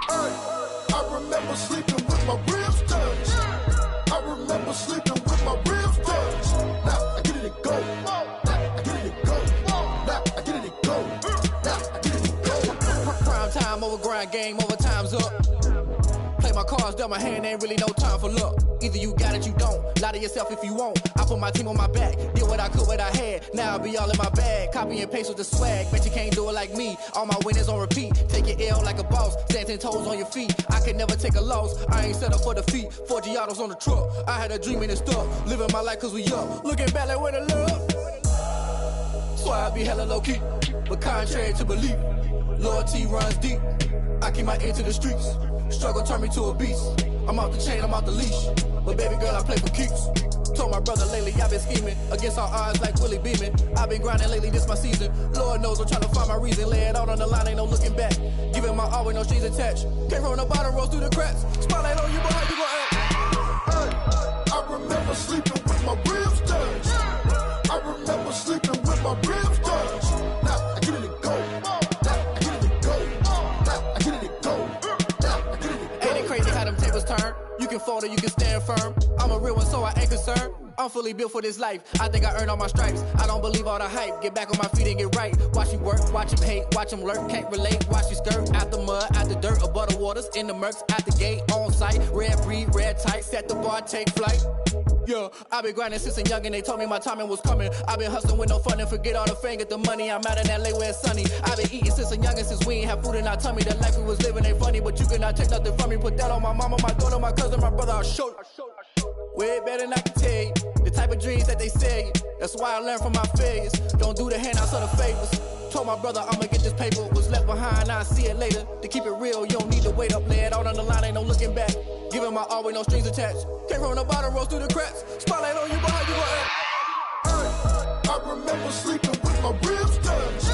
I remember sleeping with my ribs touched. I remember sleeping with my ribs touched. Now I get it and go. Now I get it and go. Now I get it and go. Now I get it and go. Prime time over grind game, over time's up. Play my cards, dealt my hand, ain't really no time for luck. Either you got it, you don't. Lie to yourself if you won't. I put my team on my back, did what I could, what I had. Now I be all in my bag, copy and paste with the swag. Bet you can't do it like me. All my winners on repeat. Take your L like a boss, stand 10 toes on your feet. I can never take a loss. I ain't set up for defeat. 4 Giottos on the truck. I had a dream and it's stuck. Living my life cause we up. Looking back like where the love. So I be hella low key, but contrary to belief, loyalty runs deep. I keep my ear to the streets. Struggle turned me to a beast. I'm out the chain, I'm out the leash. But baby girl, I play for keeps. Told my brother lately I've been scheming against all odds like Willie Beeman. I've been grinding lately, this my season. Lord knows I'm trying to find my reason. Lay it out on the line, ain't no looking back. Giving my all with no strings attached. Came from the bottom, rose through the cracks. Spotlight on you, but how you gon' act? Hey, I remember sleeping with my ribs touched. I remember sleeping with my ribs touched. Now I get it and go. Now I get it and go. Now I get it and go. Now I get it and go. Ain't it crazy how them tables turn? You can fold or you can stand firm. I'm a real one, so I ain't concerned. I'm fully built for this life. I think I earned all my stripes. I don't believe all the hype. Get back on my feet and get right. Watch you work, watch him hate, watch him lurk. Can't relate, watch you skirt. Out the mud, out the dirt, above the waters, in the murks, out the gate, on site. Red breed, red tight, set the bar, take flight. Yeah, I been grinding since a young and they told me my timing was coming. I been hustling with no fun and forget all the fame, get the money. I'm out in LA where it's sunny. I been eating since a young and since we ain't have food in our tummy. The life we was living ain't funny, but you cannot take nothing from me. Put that on my mama, my daughter, my cousin, my brother, I'll show you. Way better than I can tell you. The type of dreams that they sell you. That's why I learned from my failures. Don't do the handouts or the favors. Told my brother I'ma get this paper. Was left behind, I'll see it later. To keep it real, you don't need to wait up. Lay it out on the line, ain't no looking back. Giving my all with no strings attached. Came from the bottom, rose through the cracks. Spotlight on you, but how you gon' act? Hey, I remember sleeping with my ribs touched.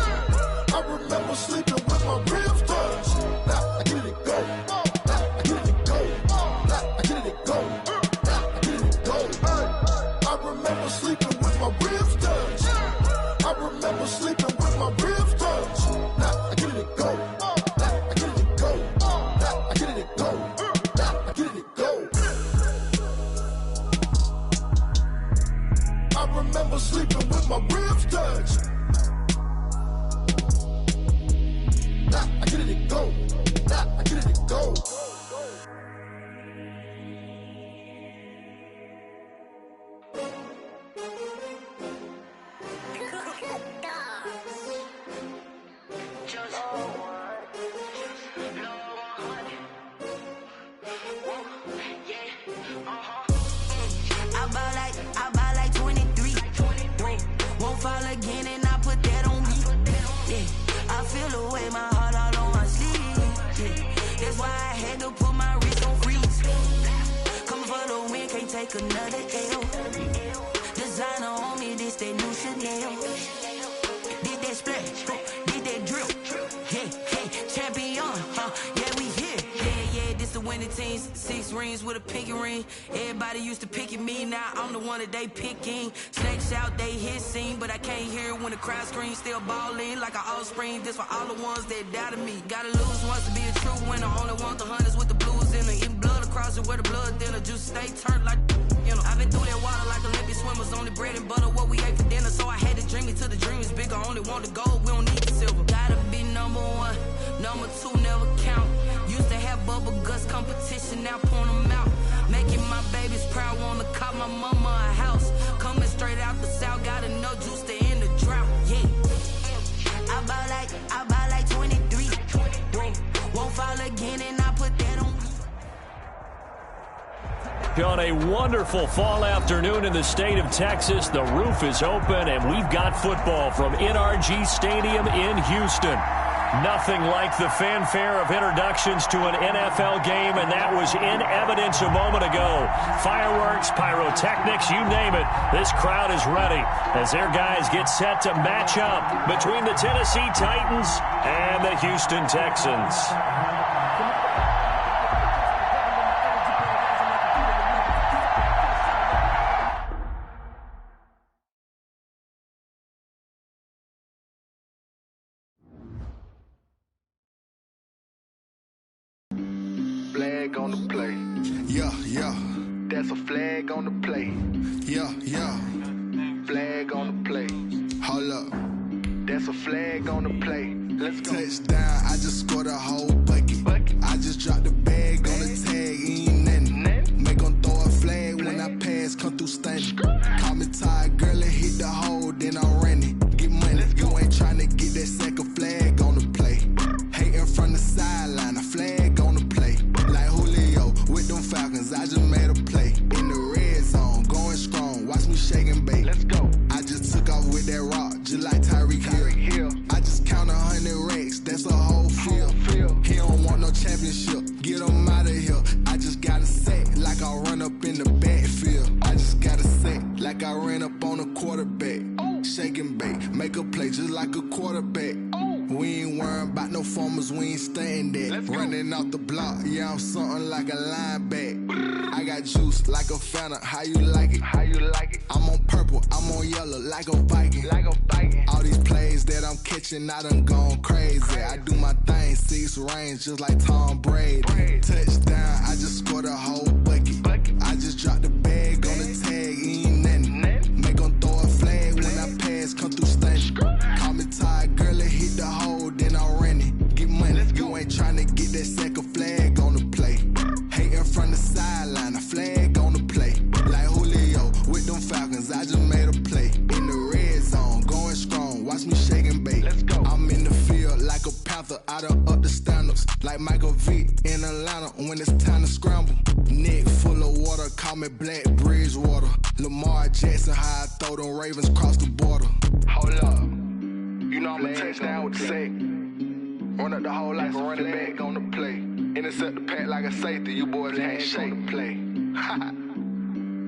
I remember sleeping with my ribs touched. Now I get it and go. Now I get it and go. Now I get it and go. Now I get it and go. Hey, I remember sleeping with my ribs touched. I remember sleeping with my ribs touched. Now I get it and go. Now I get it and go. Now I get it and go. Now I get it and go. I remember sleeping with my ribs touched. Now I get it and go. Now I get it and go. I buy like 23. Won't fall again and I put that on me. Yeah, I feel the way my heart all on my sleeve. Yeah, that's why I had to put my wrist on freeze. Come for the win, can't take another L. Designer on me, this that new Chanel. Did that splash, did that drip. Yeah, champion, yeah, we here. Yeah, this the winning teams. 6 rings with a pinky ring. Everybody used to picking me, now I'm the one that they picking. Snakes out, they hit scene, but I can't hear it when the crowd screams. Still ballin' like an offspring. This for all the ones that doubted me. Gotta lose once to be a true winner. Only want the hunters with the blues in it. Eating blood across it where the blood thinner. Juice stay turned like, you know. I've been through that water like Olympic swimmers. Only bread and butter, what we ate for dinner. So I had to dream it till the dream is bigger. Only want the gold, we don't need the silver. Gotta be number 1, number 2 never count. Used to have bubble guts competition, now point them out. Making my babies proud, wanna cop my mama a house. Coming straight out the south, got enough juice to end the drought. Yeah, I buy like 23. Won't fall again and I put that on. On a wonderful fall afternoon in the state of Texas, the roof is open and we've got football from NRG Stadium in Houston. Nothing like the fanfare of introductions to an NFL game, and that was in evidence a moment ago. Fireworks, pyrotechnics, you name it. This crowd is ready as their guys get set to match up between the Tennessee Titans and the Houston Texans. flag on the play. Yeah, yeah. That's a flag on the play. Yeah, yeah. Flag on the play. Hold up. That's a flag on the play. Let's go. Touchdown, I just scored a whole bucket. I just dropped the bag on the tag, ain't nothing. Make 'em throw a flag when I pass, come through stunning. Call me tired, girl, and hit the hole, then I'm running. Get money, you ain't tryna get that second flag on the play. Hating from the sideline, a flag on the play. Like Julio with them Falcons, I just made a play. In the red zone, going strong, watch me shake and bake. Let's go. I just took off with that rock, just like Tyreek Hill. I just count 100 racks, that's a whole field. He don't want no championship, get him out of here. I just gotta say, like I run up in the backfield. I just gotta say, like I ran up on a quarterback. Shake and bake, make a play just like a quarterback. We ain't worrying about no formers, we ain't staying there. Running off the block, yeah, I'm something like a lineback. I got juice like a Fanta, how you like it? How you like it? I'm on purple, I'm on yellow, like a Viking. Like a Viking. All these plays that I'm catching, I done gone crazy. I do my thing, 6 range, just like Tom Brady. Touchdown, I just scored a whole bucket. I just dropped the bag on the tag, ain't nothing. Make 'em throw a flag when I pass, come through stunning. Call me tired, girl, and hit the hole, then I'm running. Get money, you ain't tryna get that second flag on the play. Hating from the sideline, a flag on the play. Like Julio with them Falcons, I just made a play. In the red zone, going strong, watch me shake and bake. Let's go. I'm in the field like a Panther, I done up the standards. Like Michael Vick in Atlanta when it's time to scramble. Neck full of water, call me Black Bridgewater. Lamar Jackson, how I throw them Ravens cross the border. Hold up. You know I'm a touchdown with the sack. Run up the whole like a running back on the play. Intercept the pack like a safety, you boys can't shake the play.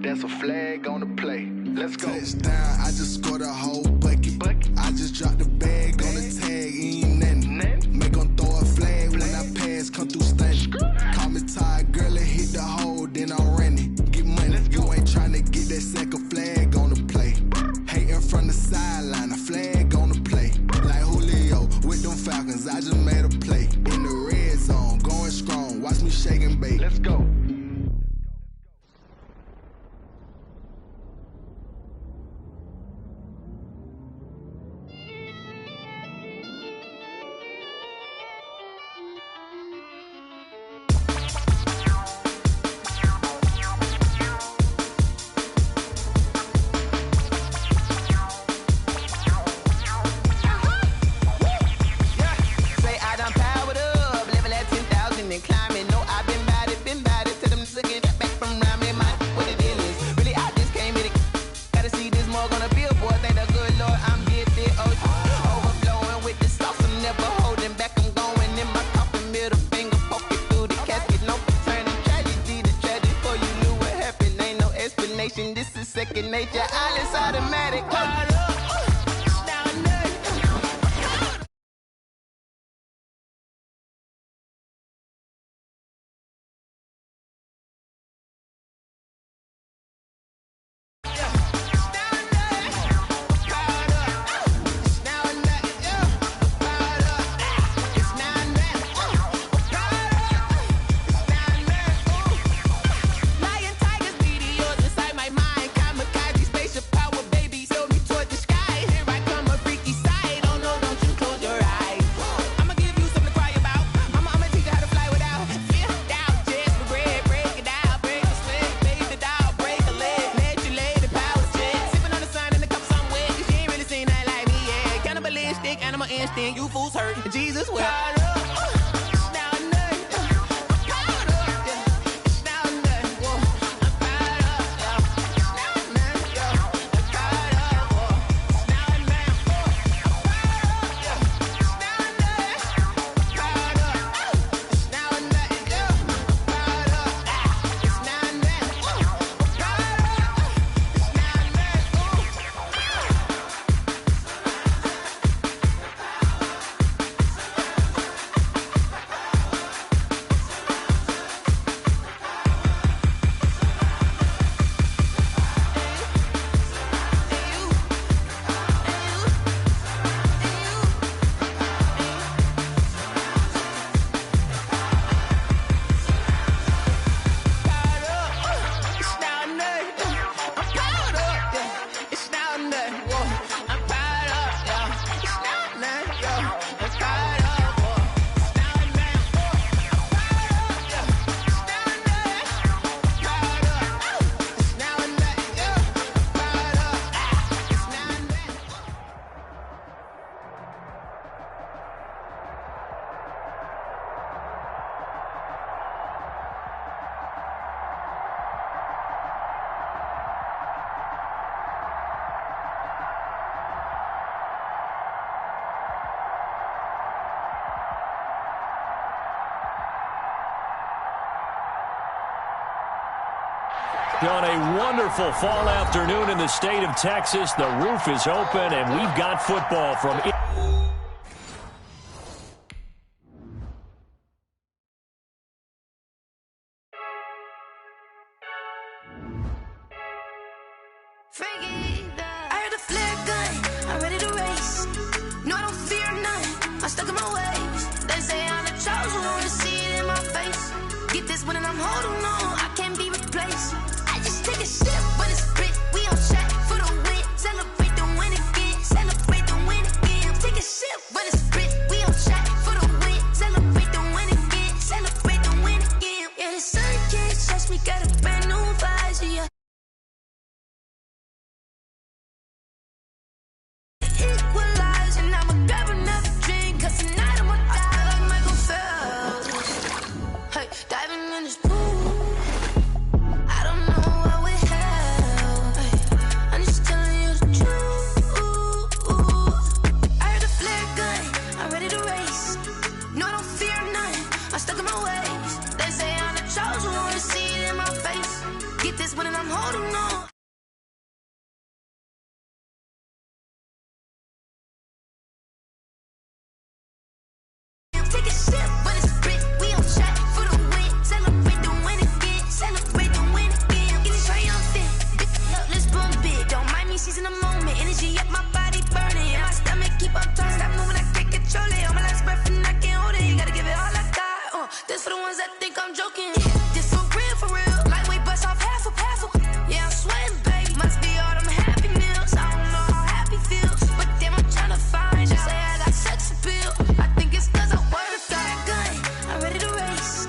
That's a flag on the play. Let's go. Touchdown, I just scored a whole bucket. I just dropped the bag on the tag, ain't nothing. Make 'em throw a flag when I pass, come through stunning. Call me tired, girl, and hit the hole, then I'm running. Get money, you ain't tryna get that second flag on the play. Hating from the sideline, a flag on the play. Like Julio with them Falcons, I just made a play. In the red zone, going strong, watch me shake and bake. Let's go. This is second nature, all is automatic. Lion, tigers, meteors inside my mind. Kamikaze, spaceship power, baby. Tell me torch On a wonderful fall afternoon in the state of Texas, the roof is open, and we've got football from it. I heard a flare gun, I'm ready to race. No, I don't fear none, I'm stuck in my ways. They say I'm the chosen one, see it in my face. Get this one and I'm holding on, I can't be replaced. I just take a sip, but it's split, we on track for the win. Celebrate the win again, celebrate the win again. Take a sip, but it's split, we on track for the win. Celebrate the win again, celebrate the win again. Yeah, the sun can't touch me, got a brand new visor, yeah. Equalizing, I'ma grab another drink, cause tonight I'ma die like Michael Phelps. Hey, diving in this pool, I don't know what we have. Hey, I'm just telling you the truth. I heard a flare gun, I'm ready to race. No, I don't fear none, I'm stuck in my ways. They say I'm the chosen one, see it in my face. Get this one and I'm holding on. Take a sip, but it's split, we on track for the win. Celebrate the win again, celebrate the win again. Getting triumphant, let's bump it. Don't mind me seizing the moment, energy up my body burning. And my stomach keep on turning, stop moving, I can't control it. On my last breath and I can't hold it, you gotta give it all I got. This for the ones that think I'm joking. This for real, lightweight bust off half a. Yeah, I'm sweating, babe, must be all them happy meals. I don't know how happy feels, but damn, I'm trying to find you. Say I got sex appeal, I think it's cause I word a fire gun, I'm ready to race.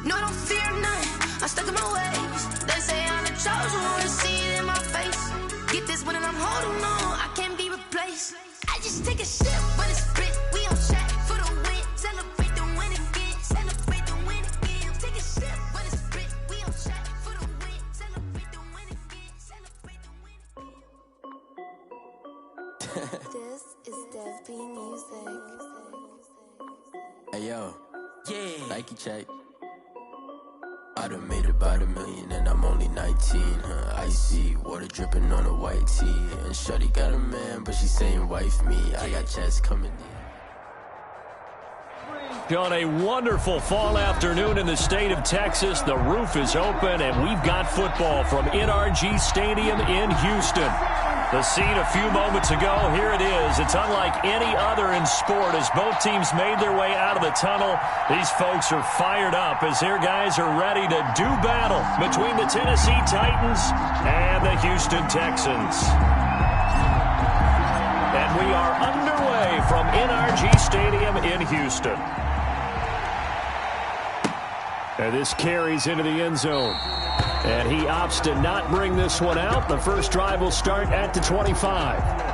No, I don't fear none, I'm stuck in my ways. They say I'm the chosen one, see it in my face. Get this one and I'm holding on, I can't be replaced. I just take a sip, but it's split, we on track for the win. Celebrate the win again, celebrate the win again. Take a sip, but it's split, we on track for the win. Celebrate the win again, celebrate the win again. This is Dev B Music. Hey yo, yeah, Nike check. I done made about $1 million and I'm only 19, Icy, water dripping on a white tee. And shorty got a man, but she saying wife me. I got chats coming in. On a wonderful fall afternoon in the state of Texas, the roof is open, and we've got football from NRG Stadium in Houston. The scene a few moments ago, here it is. It's unlike any other in sport as both teams made their way out of the tunnel. These folks are fired up as their guys are ready to do battle between the Tennessee Titans and the Houston Texans. And we are underway from NRG Stadium in Houston. And this carries into the end zone. And he opts to not bring this one out. The first drive will start at the 25.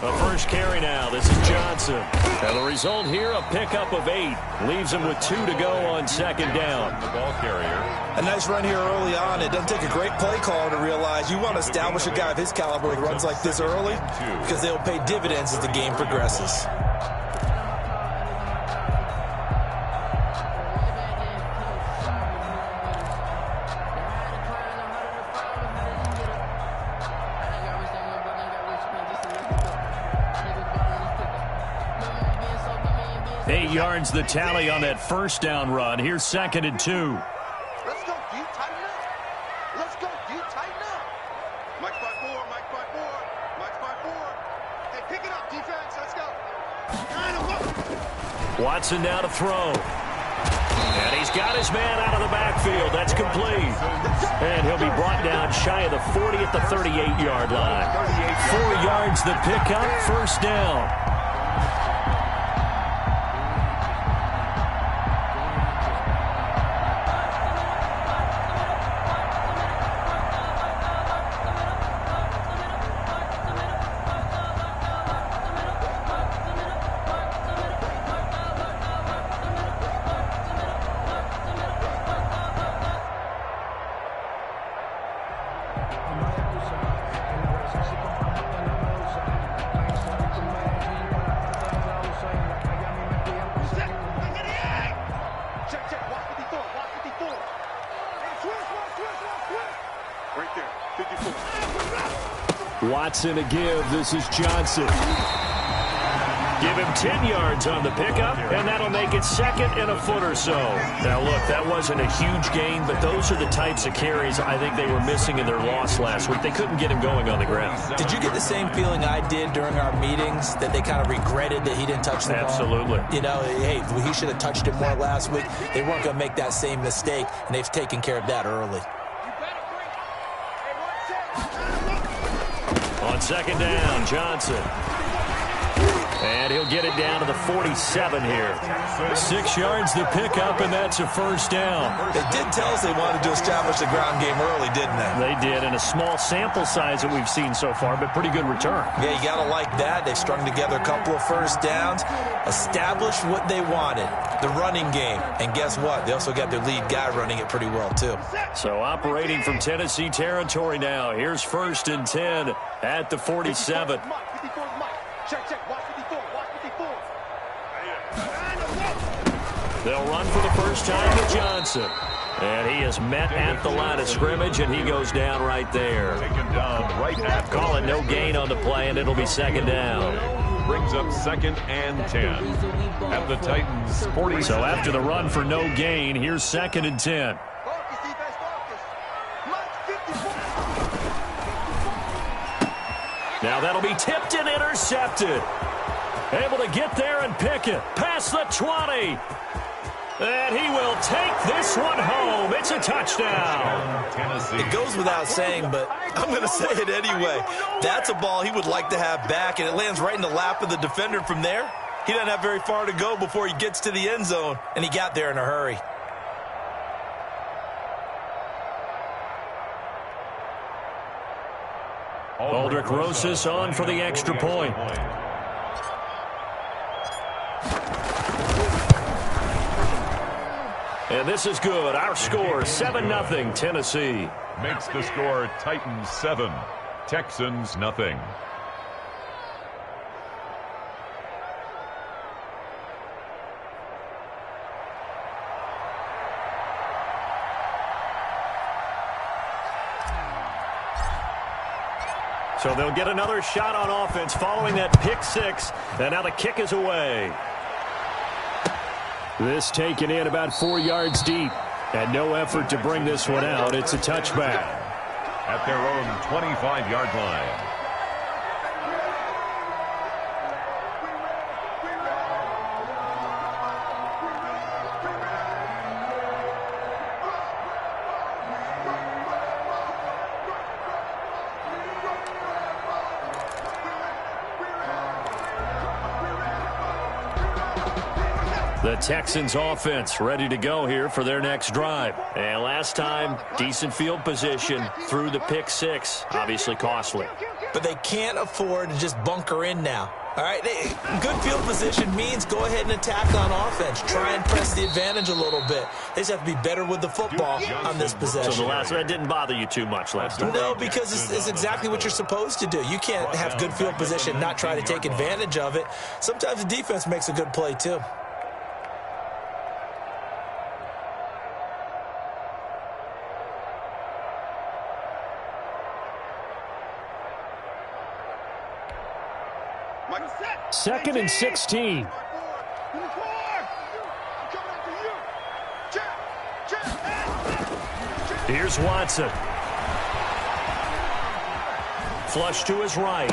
The first carry now. This is Johnson. And the result here, a pickup of 8. Leaves him with 2 to go on second down. The ball carrier. A nice run here early on. It doesn't take a great play caller to realize you want to establish a guy of his caliber with runs like this early because they'll pay dividends as the game progresses. Yards the tally on that first down run. Here's second and 2. Let's go, deep, tighten up. Let's go, deep, tighten up. Mike 5-4, Mike 5-4, Mike 5-4. Hey, pick it up, defense. Let's go. Watson now to throw. And he's got his man out of the backfield. That's complete. And he'll be brought down shy of the 40 at the 38-yard line. 4 yards the pickup, first down. Right there, 54. Watson to give. This is Johnson. Give him 10 yards on the pickup, and that'll make it second and a foot or so. Now, look, that wasn't a huge gain, but those are the types of carries I think they were missing in their loss last week. They couldn't get him going on the ground. Did you get the same feeling I did during our meetings, that they kind of regretted that he didn't touch the ball? Absolutely. You know, hey, he should have touched it more last week. They weren't going to make that same mistake, and they've taken care of that early. On second down, Johnson. And he'll get it down to the 47 here. 6 yards to pick up, and that's a first down. They did tell us they wanted to establish the ground game early, didn't they? They did, in a small sample size that we've seen so far, but pretty good return. Yeah, you got to like that. They've strung together a couple of first downs, established what they wanted, the running game. And guess what? They also got their lead guy running it pretty well, too. So operating from Tennessee territory now. Here's 1st and 10 at the 47. Check. Watch 54. Watch 54. They'll run for the first time with Johnson. And he is met at the line of scrimmage, and he goes down right there. Taken down right at Call it no gain on the play, and it'll be second down. Brings up 2nd and 10 at the Titans 40. So after the run for no gain, here's 2nd and 10. Now that'll be tipped and intercepted. Able to get there and pick it. Past the 20. And he will take this one home. It's a touchdown. It goes without saying, but I'm going to say it anyway. That's a ball he would like to have back, and it lands right in the lap of the defender from there. He doesn't have very far to go before he gets to the end zone, and he got there in a hurry. Aldrich Rosas on for the extra point. And this is good. Our score, 7-0 Tennessee. Makes the score Titans 7, Texans nothing. So they'll get another shot on offense following that pick six. And now the kick is away. This taken in about 4 yards deep. And no effort to bring this one out. It's a touchback. At their own 25-yard line. The Texans offense ready to go here for their next drive. And last time, decent field position through the pick six. Obviously costly. But they can't afford to just bunker in now. All right, good field position means go ahead and attack on offense. Try and press the advantage a little bit. They just have to be better with the football on this possession. So the last one didn't bother you too much last time? No, because it's exactly what you're supposed to do. You can't have good field position, not try to take advantage of it. Sometimes the defense makes a good play, too. Second and 16. Here's Watson. Flush to his right.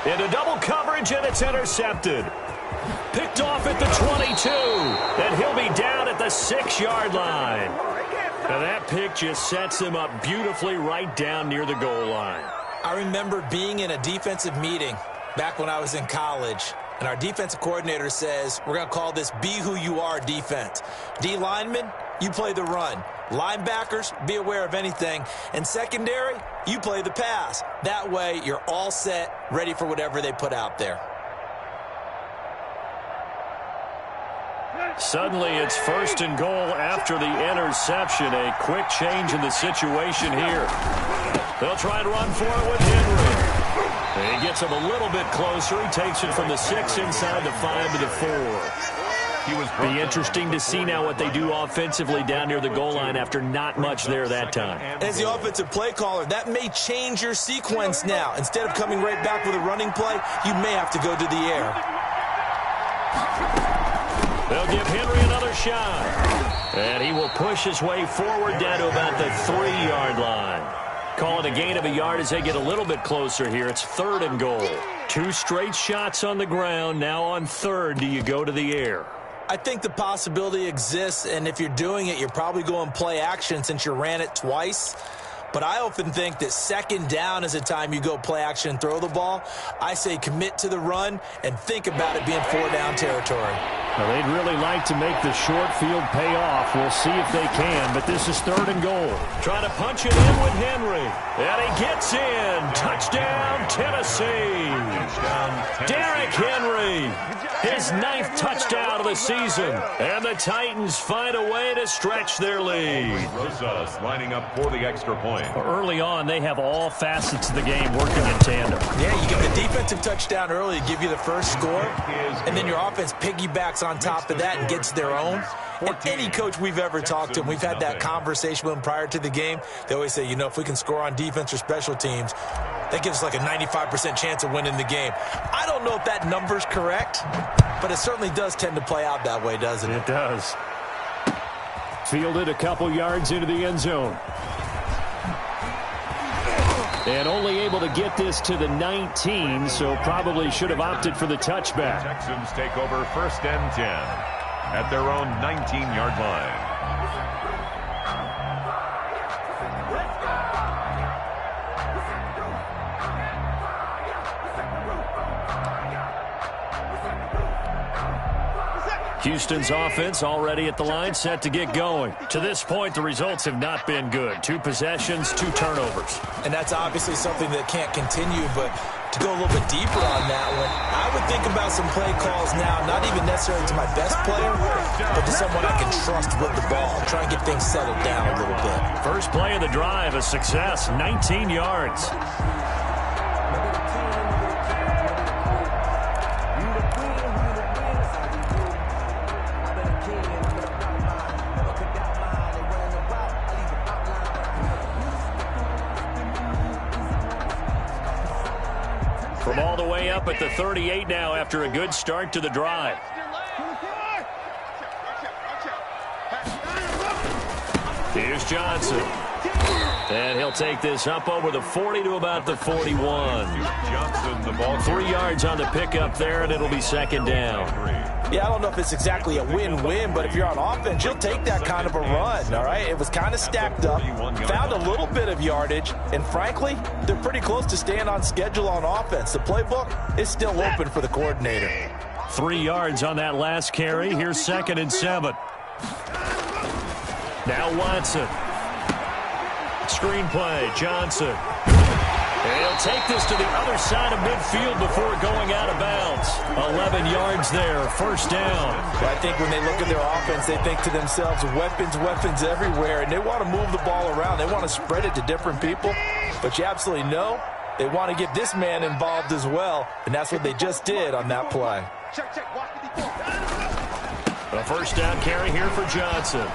Into double coverage, and it's intercepted. Picked off at the 22. And he'll be down at the 6-yard line. And that pick just sets him up beautifully right down near the goal line. I remember being in a defensive meeting back when I was in college, and our defensive coordinator says, we're going to call this Be Who You Are defense. D linemen, you play the run. Linebackers, be aware of anything. And secondary, you play the pass. That way, you're all set, ready for whatever they put out there. Suddenly, it's first and goal after the interception. A quick change in the situation here. They'll try and run for it with Henry. And he gets him a little bit closer. He takes it from the 6 inside the 5 to the 4. Be interesting to see now what they do offensively down near the goal line after not much there that time. As the offensive play caller, that may change your sequence now. Instead of coming right back with a running play, you may have to go to the air. They'll give Henry another shot. And he will push his way forward down to about the 3-yard line. Call it a gain of a yard as they get a little bit closer here. It's 3rd and goal. 2 straight shots on the ground. Now on 3rd, do you go to the air? I think the possibility exists, and if you're doing it, you're probably going play action since you ran it twice. But I often think that 2nd down is the time you go play action and throw the ball. I say commit to the run and think about it being 4-down territory. Well, they'd really like to make the short field pay off. We'll see if they can, but this is 3rd and goal. Trying to punch it in with Henry. And he gets in. Touchdown, Tennessee. Derrick Henry, his 9th touchdown of the season. And the Titans find a way to stretch their lead. Rosas lining up for the extra point. Early on, they have all facets of the game working in tandem. Yeah, you get the defensive touchdown early to give you the first score, and then your offense piggybacks on top of that and gets their own. And any coach we've ever talked to, and we've had that conversation with them prior to the game, they always say, you know, if we can score on defense or special teams, that gives us like a 95% chance of winning the game. I don't know if that number's correct, but it certainly does tend to play out that way, doesn't it? It does. Fielded a couple yards into the end zone. And only able to get this to the 19, so probably should have opted for the touchback. Texans take over 1st and 10 at their own 19-yard line. Houston's offense already at the line, set to get going. To this point, the results have not been good. 2 possessions, 2 turnovers. And that's obviously something that can't continue, but to go a little bit deeper on that one, I would think about some play calls now, not even necessarily to my best player, but to someone I can trust with the ball. Try and get things settled down a little bit. First play of the drive, a success, 19 yards. From all the way up at the 38 now after a good start to the drive. Here's Johnson. And he'll take this up over the 40 to about the 41. Johnson, the ball 3 yards on the pickup there, and it'll be 2nd down. Yeah, I don't know if it's exactly a win-win, but if you're on offense, you'll take that kind of a run, all right? It was kind of stacked up, found a little bit of yardage, and frankly, they're pretty close to staying on schedule on offense. The playbook is still open for the coordinator. 3 yards on that last carry. Here's 2nd and 7. Now Watson. Screen play, Johnson. And he'll take this to the other side of midfield before going out of bounds. 11 yards there, 1st down. Well, I think when they look at their offense, they think to themselves, weapons everywhere, and they want to move the ball around. They want to spread it to different people, but you absolutely know they want to get this man involved as well, and that's what they just did on that play. A 1st down carry here for Johnson.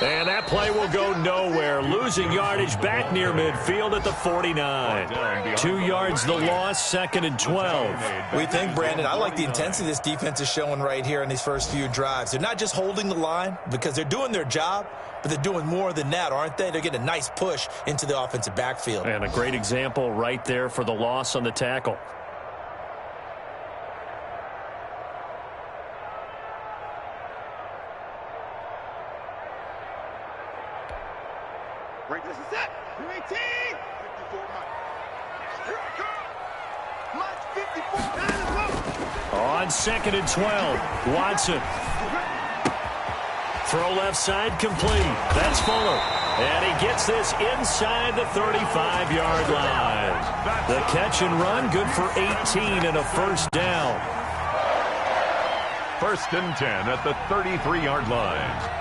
And that play will go nowhere. Losing yardage back near midfield at the 49. 2 yards the loss, 2nd and 12. What do you think, Brandon? I like the intensity this defense is showing right here in these first few drives. They're not just holding the line because they're doing their job, but they're doing more than that, aren't they? They're getting a nice push into the offensive backfield. And a great example right there for the loss on the tackle. This is it. 18. 54 Mike 54. On 2nd and 12, Watson. Throw left side complete. That's Fuller. And he gets this inside the 35-yard line. The catch and run, good for 18 and a 1st down. 1st and 10 at the 33-yard line.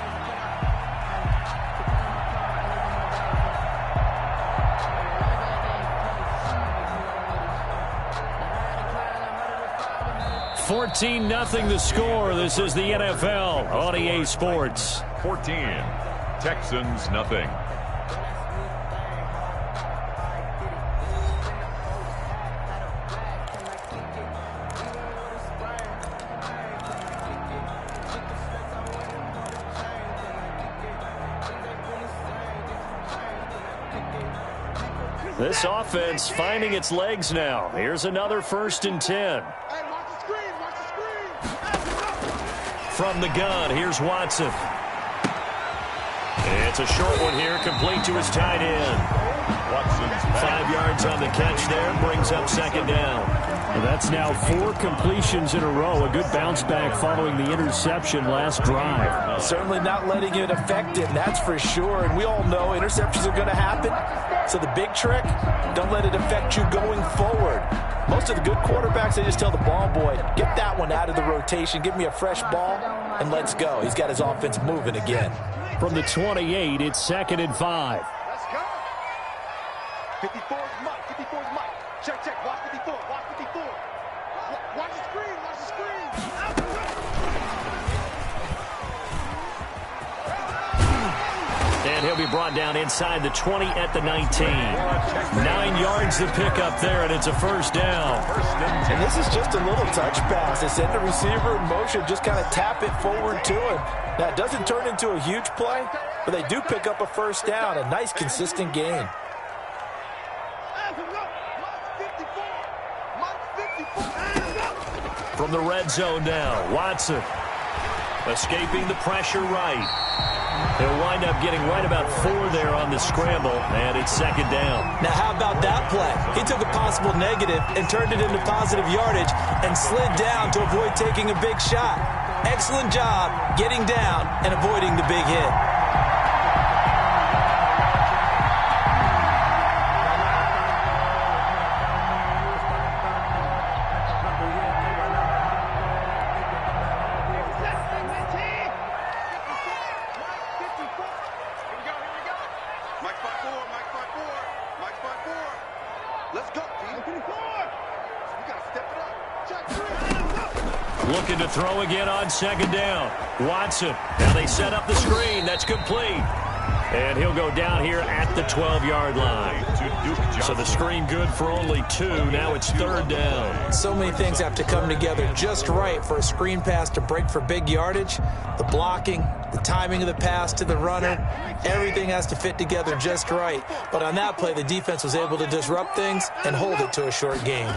14-0 the score. This is the NFL on EA Sports. 14, Texans nothing. This offense finding its legs now. Here's another 1st and 10. From the gun, here's Watson. It's a short one here, complete to his tight end. Watson's 5 yards on the catch there, brings up 2nd down. Well, that's now 4 completions in a row. A good bounce back following the interception last drive. Certainly not letting it affect him, that's for sure. And we all know interceptions are going to happen. So the big trick, don't let it affect you going forward. Most of the good quarterbacks, they just tell the ball boy, get that one out of the rotation, give me a fresh ball, and let's go. He's got his offense moving again. From the 28, it's 2nd and 5. Let's go. 54 is Mike. 54 is Mike. Check, check. Watch 54. Watch 54. Watch the screen. Watch the screen. And he'll be brought down inside the 20 at the 19. 9 yards to pick up there, and it's a 1st down. And this is just a little touch pass. They send the receiver in motion, just kind of tap it forward to him. Now, it doesn't turn into a huge play, but they do pick up a 1st down, a nice, consistent gain. From the red zone now, Watson escaping the pressure right. He'll wind up getting right about 4 there on the scramble, and it's 2nd down. Now, how about that play? He took a possible negative and turned it into positive yardage and slid down to avoid taking a big shot. Excellent job getting down and avoiding the big hit. Looking to throw again on 2nd down. Watson. Now they set up the screen. That's complete. And he'll go down here at the 12-yard line. So the screen good for only 2. Now it's 3rd down. So many things have to come together just right for a screen pass to break for big yardage. The blocking, the timing of the pass to the runner, everything has to fit together just right. But on that play, the defense was able to disrupt things and hold it to a short gain.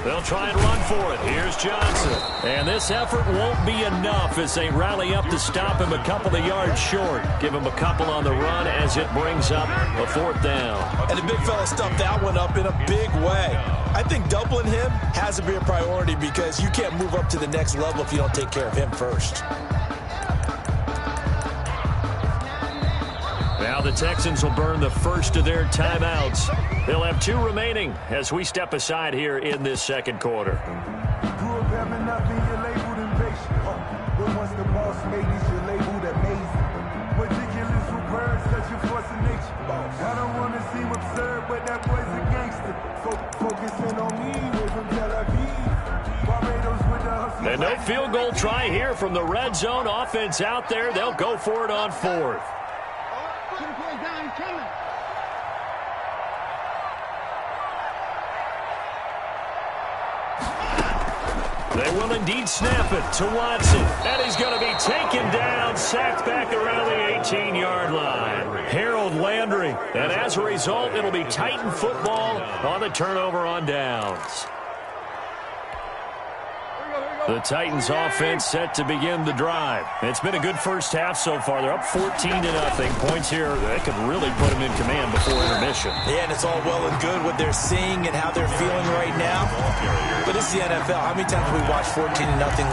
They'll try and run for it. Here's Johnson. And this effort won't be enough as they rally up to stop him a couple of yards short. Give him a couple on the run as it brings up a 4th down. And the big fella stuffed that one up in a big way. I think doubling him has to be a priority because you can't move up to the next level if you don't take care of him first. Now the Texans will burn the first of their timeouts. They'll have 2 remaining as we step aside here in this 2nd quarter. Grew up having nothing, you're labeled invasion. But once the boss made these, you're labeled amazing. Ridiculous with birds, such a force of nature. I don't want to seem absurd, but that boy's a gangster. Focusing on me, way from Tel Aviv. Barbados with the hustle. And no field goal try here from the red zone. Offense out there. They'll go for it on 4th. They will indeed snap it to Watson. And he's going to be taken down, sacked back around the 18-yard line. Harold Landry. And as a result, it'll be Titan football on the turnover on downs. The Titans offense set to begin the drive. It's been a good first half so far. They're up 14-0. Points here that could really put them in command before intermission. Yeah, and it's all well and good what they're seeing and how they're feeling right now. But it's the NFL. How many times have we watched 14-0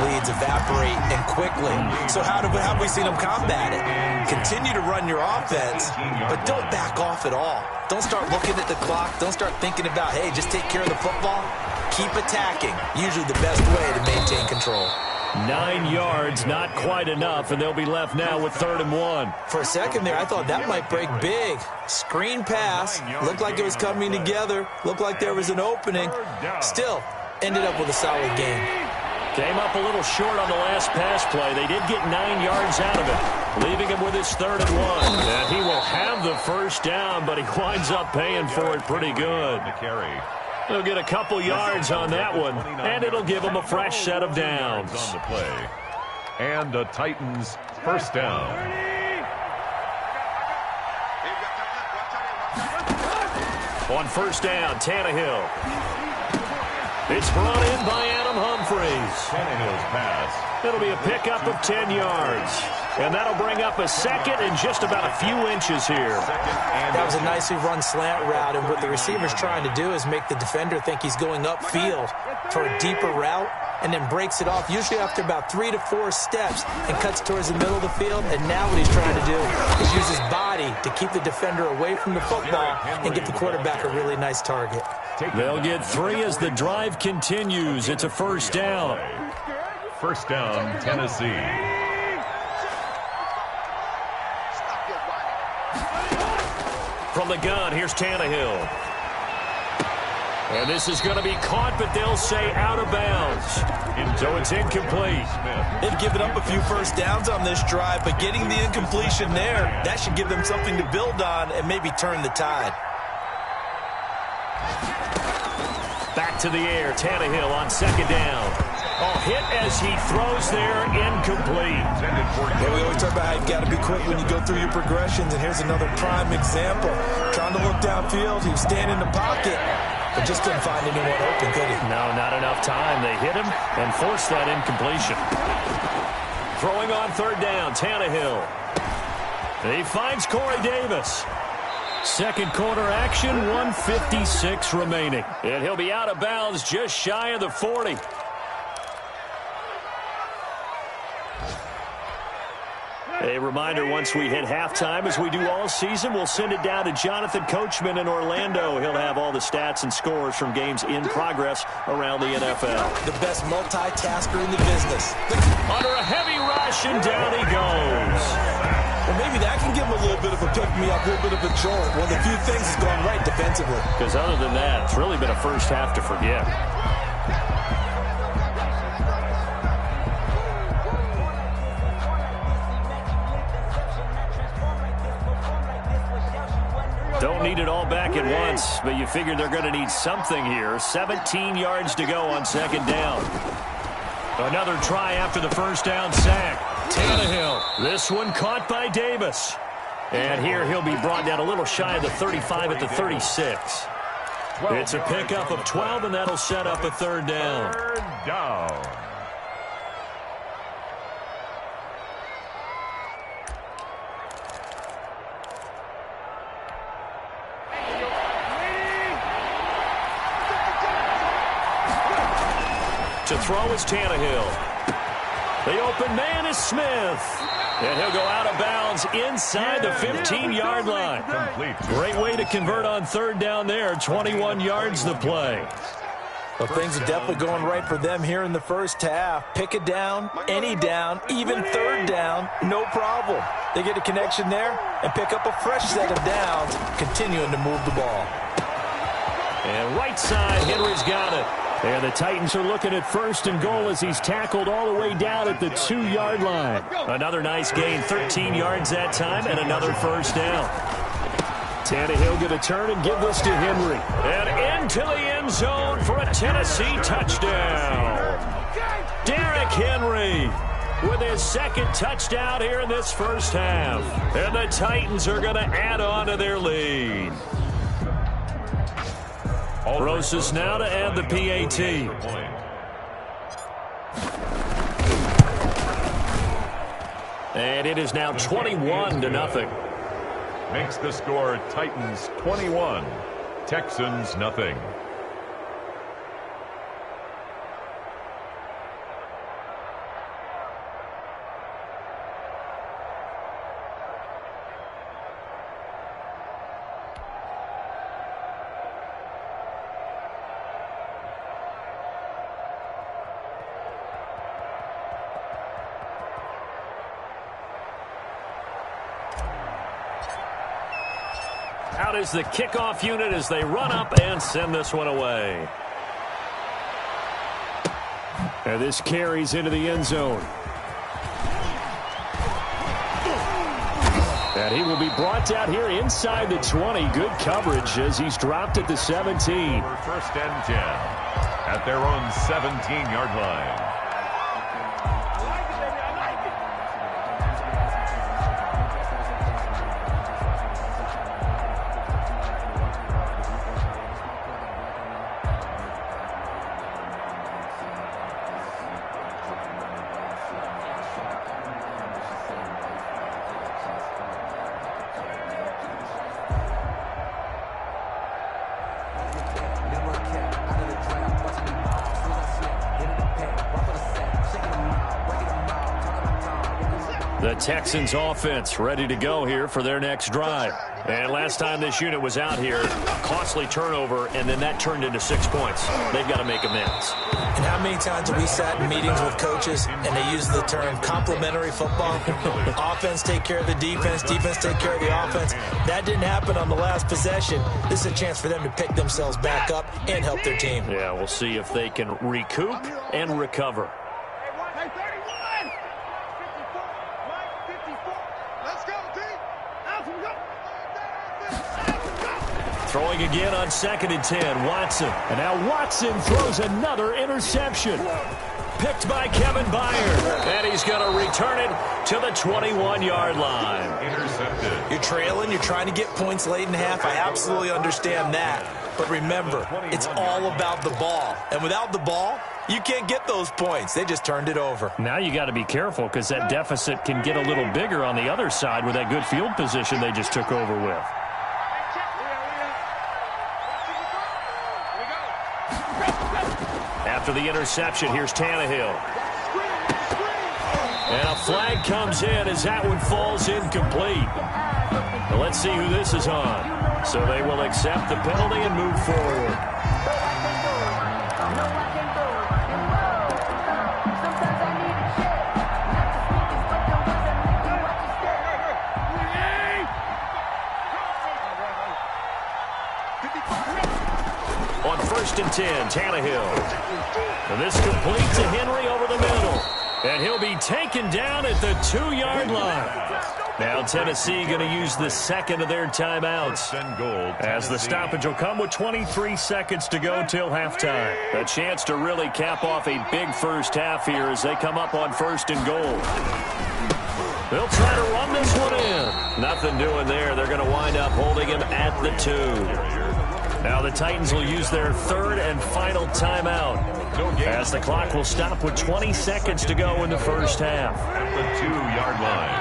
leads evaporate and quickly? So how have we seen them combat it? Continue to run your offense, but don't back off at all. Don't start looking at the clock. Don't start thinking about, hey, just take care of the football. Keep attacking. Usually the best way to maintain control. 9 yards, not quite enough, and they'll be left now with 3rd and 1. For a second there, I thought that might break big. Screen pass. Looked like it was coming together. Looked like there was an opening. Still, ended up with a solid game. Came up a little short on the last pass play. They did get 9 yards out of it, leaving him with his 3rd and 1. And he will have the first down, but he winds up paying for it pretty good. He'll get a couple yards on that one, and it'll give him a fresh set of downs. On the play. And the Titans first down. On first down, Tannehill. It's brought in by Adam Humphries. Tannehill's pass. It'll be a pickup of 10 yards. And that'll bring up a second and just about a few inches here. That was a nicely run slant route, and what the receiver's trying to do is make the defender think he's going upfield for a deeper route, and then breaks it off, usually after about 3 to 4 steps, and cuts towards the middle of the field. And now what he's trying to do is use his body to keep the defender away from the football and get the quarterback a really nice target. They'll get 3 as the drive continues. It's a first down. First down, Tennessee. From the gun, here's Tannehill. And this is going to be caught, but they'll say out of bounds. So it's incomplete. They've given up a few first downs on this drive, but getting the incompletion there, that should give them something to build on and maybe turn the tide. Back to the air, Tannehill on second down. Oh, hit as he throws there, incomplete. Yeah, we always talk about how you've got to be quick when you go through your progressions, and here's another prime example. Trying to look downfield, he was staying in the pocket, but just couldn't find anyone open, could he? No, not enough time. They hit him and forced that incompletion. Throwing on third down, Tannehill. He finds Corey Davis. Second quarter action, 1:56 remaining. And he'll be out of bounds just shy of the 40. A reminder, once we hit halftime, as we do all season, we'll send it down to Jonathan Coachman in Orlando. He'll have all the stats and scores from games in progress around the NFL. The best multitasker in the business. Under a heavy rush, and down he goes. Well, maybe that can give him a little bit of a pick-me-up, a little bit of a jolt. One of the few things that's gone right defensively. Because other than that, it's really been a first half to forget. Don't need it all back at once, but you figure they're going to need something here. 17 yards to go on second down. Another try after the first down sack. Tannehill. This one caught by Davis. And here he'll be brought down a little shy of the 35 at the 36. It's a pickup of 12, and that'll set up a third down. Third down. To throw is Tannehill. The open man is Smith. And he'll go out of bounds inside the 15-yard line. Great way to convert on third down there. 21 yards the play. Well, things are definitely going right for them here in the first half. Pick a down, any down, even third down, no problem. They get a connection there and pick up a fresh set of downs, continuing to move the ball. And right side, Henry's got it. And the Titans are looking at first and goal as he's tackled all the way down at the 2-yard line. Another nice gain, 13 yards that time, and another first down. Tannehill going to turn and give this to Henry. And into the end zone for a Tennessee touchdown. Derrick Henry with his second touchdown here in this first half. And the Titans are going to add on to their lead. Rosas now to add the PAT. And it is now 21-0. Makes the score Titans 21, Texans nothing. Out is the kickoff unit as they run up and send this one away. And this carries into the end zone. And he will be brought down here inside the 20. Good coverage as he's dropped at the 17. First and 10 at their own 17-yard line. The Texans offense ready to go here for their next drive. And last time this unit was out here, costly turnover, and then that turned into 6 points. They've got to make amends. And how many times have we sat in meetings with coaches and they use the term complementary football? Offense take care of the defense, defense take care of the offense. That didn't happen on the last possession. This is a chance for them to pick themselves back up and help their team. Yeah, we'll see if they can recoup and recover. Throwing again on 2nd and 10, Watson. And now Watson throws another interception. Picked by Kevin Byard. And he's going to return it to the 21-yard line. Intercepted. You're trailing, you're trying to get points late in half. I absolutely understand that. But remember, it's all about the ball. And without the ball, you can't get those points. They just turned it over. Now you got to be careful because that deficit can get a little bigger on the other side with that good field position they just took over with. After the interception, here's Tannehill. And a flag comes in as that one falls incomplete. Well, let's see who this is on. So they will accept the penalty and move forward. On 1st and 10, Tannehill. And this complete to Henry over the middle. And he'll be taken down at the 2-yard line. Now Tennessee going to use the second of their timeouts. As the stoppage will come with 23 seconds to go till halftime. A chance to really cap off a big first half here as they come up on 1st and goal. They'll try to run this one in. Nothing doing there. They're going to wind up holding him at the 2. Now the Titans will use their 3rd and final timeout as the clock will stop with 20 seconds to go in the first half. At the 2-yard line.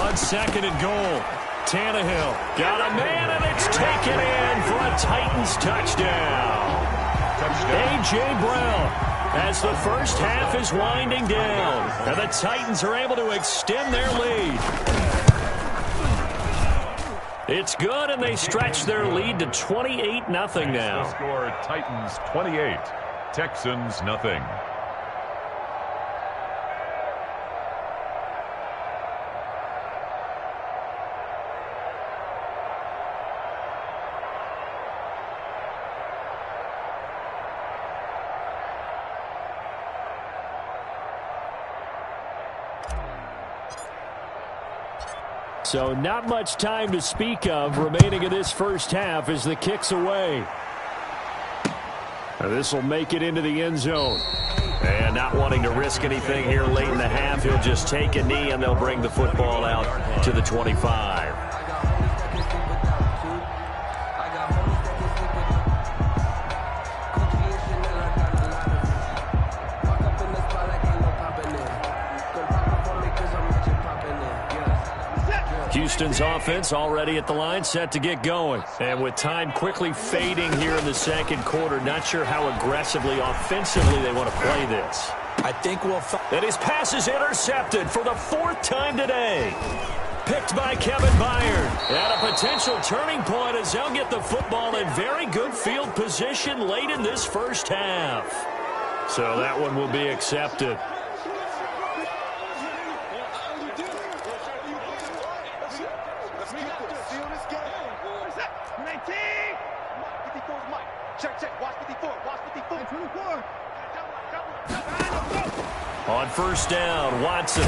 On 2nd and goal, Tannehill got a man and it's taken in for a Titans touchdown. A.J. Brown. As the first half is winding down, and the Titans are able to extend their lead. It's good, and they stretch their lead to 28-0 now. The score, Titans 28, Texans nothing. So not much time to speak of remaining in this first half as the kick's away. And this will make it into the end zone. And not wanting to risk anything here late in the half, he'll just take a knee and they'll bring the football out to the 25. Houston's offense already at the line, set to get going. And with time quickly fading here in the second quarter, not sure how aggressively, offensively they want to play this. I think we'll... And his pass is intercepted for the 4th time today. Picked by Kevin Byard. And a potential turning point as they'll get the football in very good field position late in this first half. So that one will be accepted. On first down, Watson.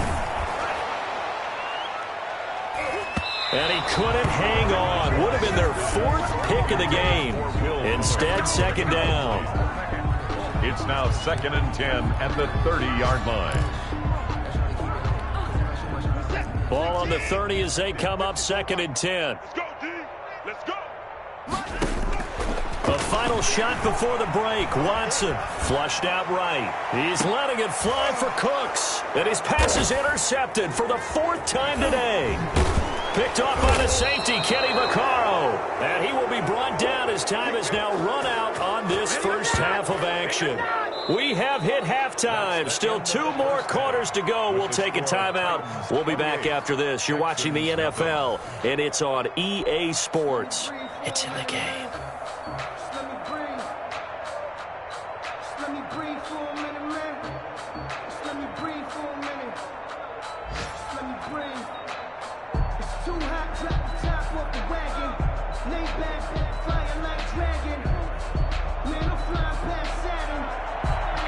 And he couldn't hang on. Would have been their 4th pick of the game. Instead, second down. It's now 2nd and 10 at the 30-yard line. Ball on the 30 as they come up 2nd and 10. Let's go, D. Let's go. A final shot before the break. Watson flushed out right. He's letting it fly for Cooks. And his pass is intercepted for the 4th time today. Picked off by the safety, Kenny Vaccaro. And he will be brought down as time has now run out on this first half of action. We have hit halftime. Still 2 more quarters to go. We'll take a timeout. We'll be back after this. You're watching the NFL, and it's on EA Sports. It's in the game.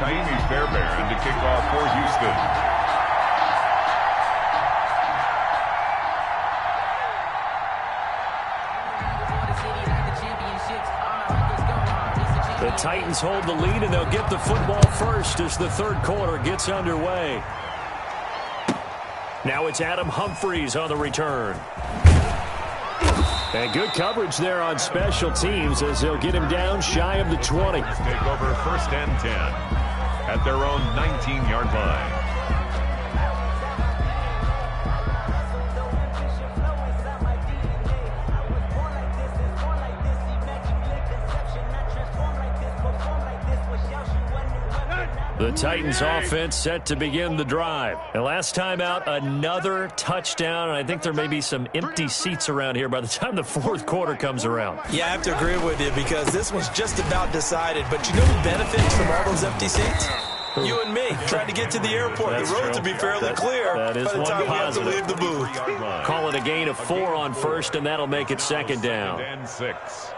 Kaimi Fairbairn to kick off for Houston. The Titans hold the lead, and they'll get the football first as the 3rd quarter gets underway. Now it's Adam Humphries on the return. And good coverage there on special teams as they'll get him down shy of the 20. Take over 1st and 10 at their own 19-yard line. The Titans offense set to begin the drive. And last time out, another touchdown. And I think there may be some empty seats around here by the time the 4th quarter comes around. Yeah, I have to agree with you because this one's just about decided. But you know who benefits from all those empty seats? You and me, trying to get to the airport. The roads will be fairly clear that is by the time we have to leave the booth. Call it a gain of 4 on first, and that'll make it 2nd down. And 6.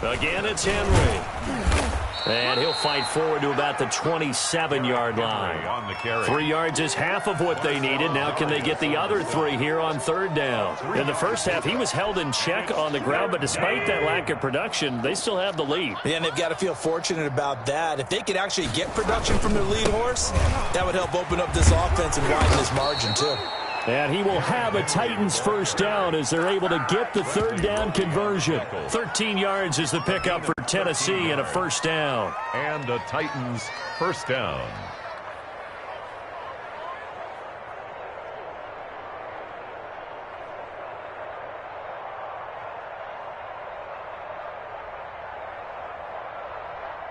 Again, it's Henry. And he'll fight forward to about the 27-yard line. 3 yards is half of what they needed. Now can they get the other 3 here on 3rd down? In the first half, he was held in check on the ground, but despite that lack of production, they still have the lead. Yeah, and they've got to feel fortunate about that. If they could actually get production from their lead horse, that would help open up this offense and widen this margin, too. And he will have a Titans first down as they're able to get the 3rd down conversion. 13 yards is the pickup for Tennessee and a first down. And a Titans first down.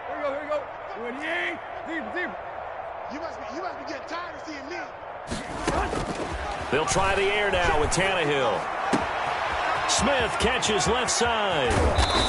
Here we go. You must be getting tired of seeing me. They'll try the air now with Tannehill. Smith catches left side.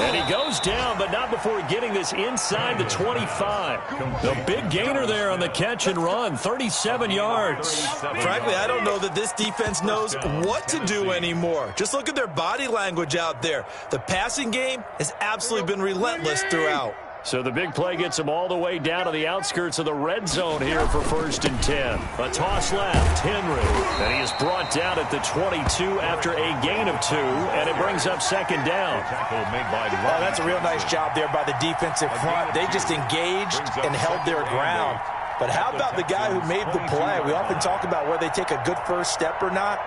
And he goes down, but not before getting this inside the 25. The big gainer there on the catch and run, 37 yards. Frankly, I don't know that this defense knows what to do anymore. Just look at their body language out there. The passing game has absolutely been relentless throughout. So the big play gets him all the way down to the outskirts of the red zone here for 1st and 10. A toss left, Henry. And he is brought down at the 22 after a gain of 2, and it brings up 2nd down. Oh, that's a real nice job there by the defensive front. They just engaged and held their ground. But how about the guy who made the play? We often talk about whether they take a good first step or not.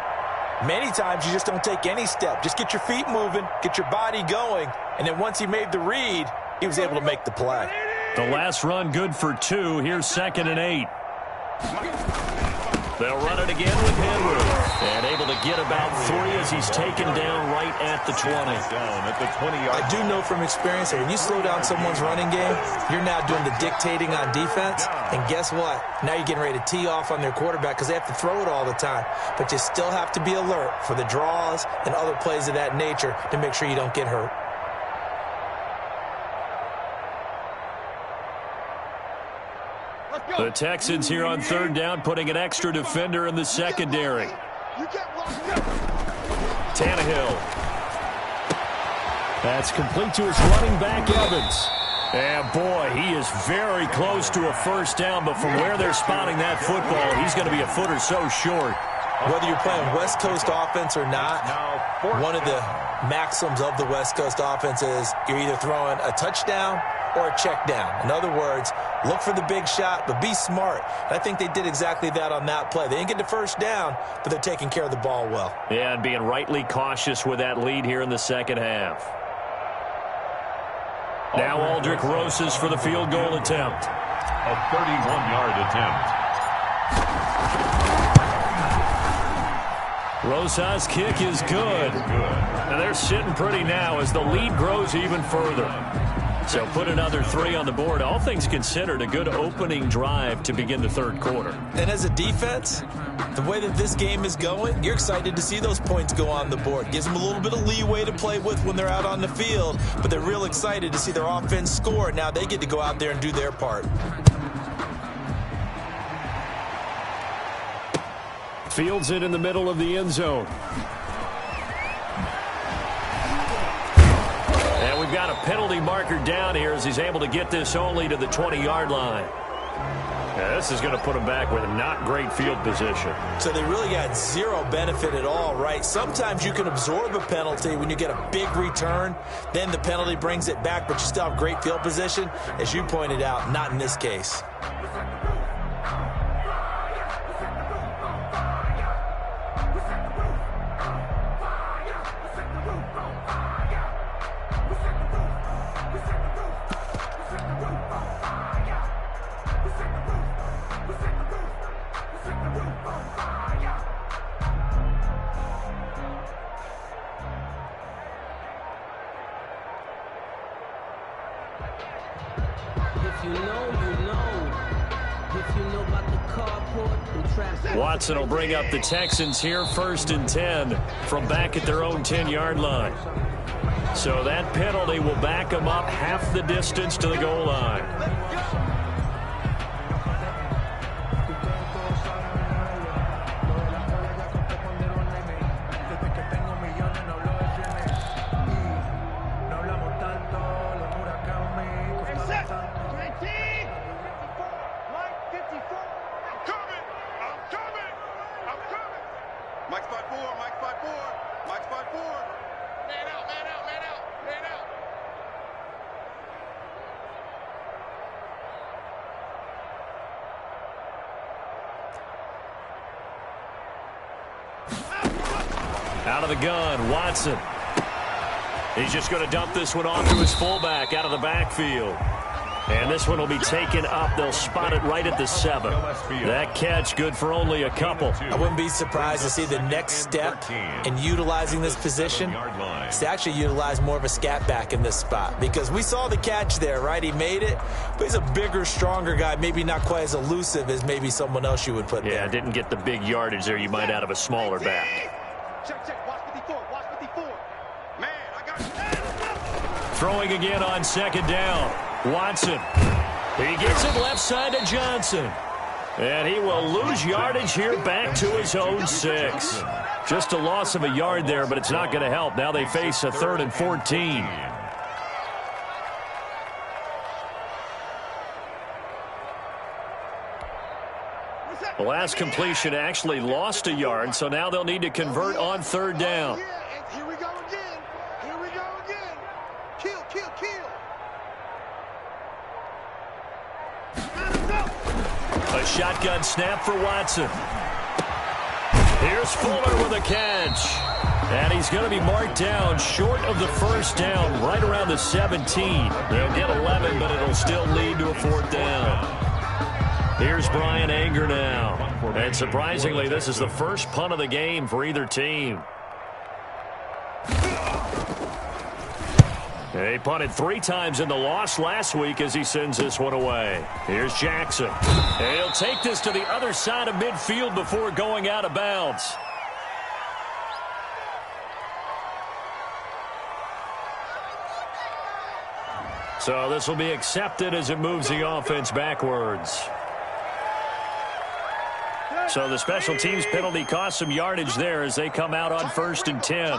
Many times you just don't take any step. Just get your feet moving, get your body going, and then once he made the read, he was able to make the play. The last run good for 2. Here's 2nd and 8. They'll run it again with Henry. And able to get about 3 as he's taken down right at the 20. Down at the 20-yard. I do know from experience that when you slow down someone's running game, you're now doing the dictating on defense. And guess what? Now you're getting ready to tee off on their quarterback because they have to throw it all the time. But you still have to be alert for the draws and other plays of that nature to make sure you don't get hurt. The Texans here on third down, putting an extra defender in the secondary. Tannehill. That's complete to his running back, Evans. And, boy, he is very close to a first down, but from where they're spotting that football, he's going to be a foot or so short. Whether you're playing West Coast offense or not, one of the maxims of the West Coast offense is you're either throwing a touchdown or a check down. In other words, look for the big shot, but be smart. And I think they did exactly that on that play. They didn't get the first down, but they're taking care of the ball well. Yeah, and being rightly cautious with that lead here in the second half. Now Aldrich Rosas for the field goal attempt. A 31-yard attempt. Rosas' kick is good. Now they're sitting pretty now as the lead grows even further. So put another 3 on the board. All things considered, a good opening drive to begin the third quarter. And as a defense, the way that this game is going, you're excited to see those points go on the board. Gives them a little bit of leeway to play with when they're out on the field, but they're real excited to see their offense score. Now they get to go out there and do their part. Fields it in the middle of the end zone. And we've got a penalty marker down here as he's able to get this only to the 20-yard line. Yeah, this is going to put him back with not great field position. So they really got zero benefit at all, right? Sometimes you can absorb a penalty when you get a big return. Then the penalty brings it back, but you still have great field position. As you pointed out, not in this case. Watson will bring up the Texans here, 1st and 10 from back at their own 10-yard line. So that penalty will back them up half the distance to the goal line. Out of the gun, Watson. He's just going to dump this one off to his fullback out of the backfield. And this one will be taken up. They'll spot it right at the 7. That catch good for only a couple. I wouldn't be surprised to see the next step in utilizing this position is to actually utilize more of a scat back in this spot. Because we saw the catch there, right? He made it, but he's a bigger, stronger guy, maybe not quite as elusive as maybe someone else you would put there. Yeah, didn't get the big yardage there you might out of a smaller back. Check, watch 54, watch 54. Man, I got Throwing again on 2nd down. Watson. He gets it left side to Johnson. And he will lose yardage here back to his own 6. Just a loss of a yard there, but it's not going to help. Now they face a 3rd and 14. The last completion actually lost a yard, so now they'll need to convert on 3rd down. Here we go again. Here we go again. Kill. A shotgun snap for Watson. Here's Fuller with a catch. And he's going to be marked down short of the first down, right around the 17. They'll get 11, but it'll still lead to a 4th down. Here's Brian Anger now. And surprisingly, this is the first punt of the game for either team. He punted 3 times in the loss last week as he sends this one away. Here's Jackson. And he'll take this to the other side of midfield before going out of bounds. So this will be accepted as it moves the offense backwards. So the special teams penalty cost some yardage there as they come out on 1st and 10.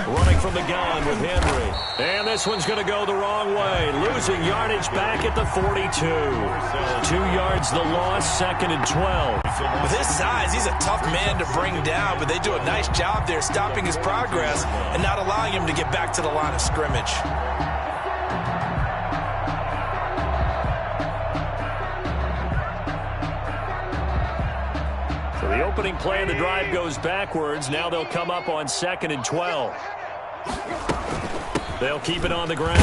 Running from the gun with Henry. And this one's going to go the wrong way. Losing yardage back at the 42. 2 yards the loss, 2nd and 12. With his size, he's a tough man to bring down, but they do a nice job there stopping his progress and not allowing him to get back to the line of scrimmage. So the opening play of the drive goes backwards. Now they'll come up on 2nd and 12. They'll keep it on the ground.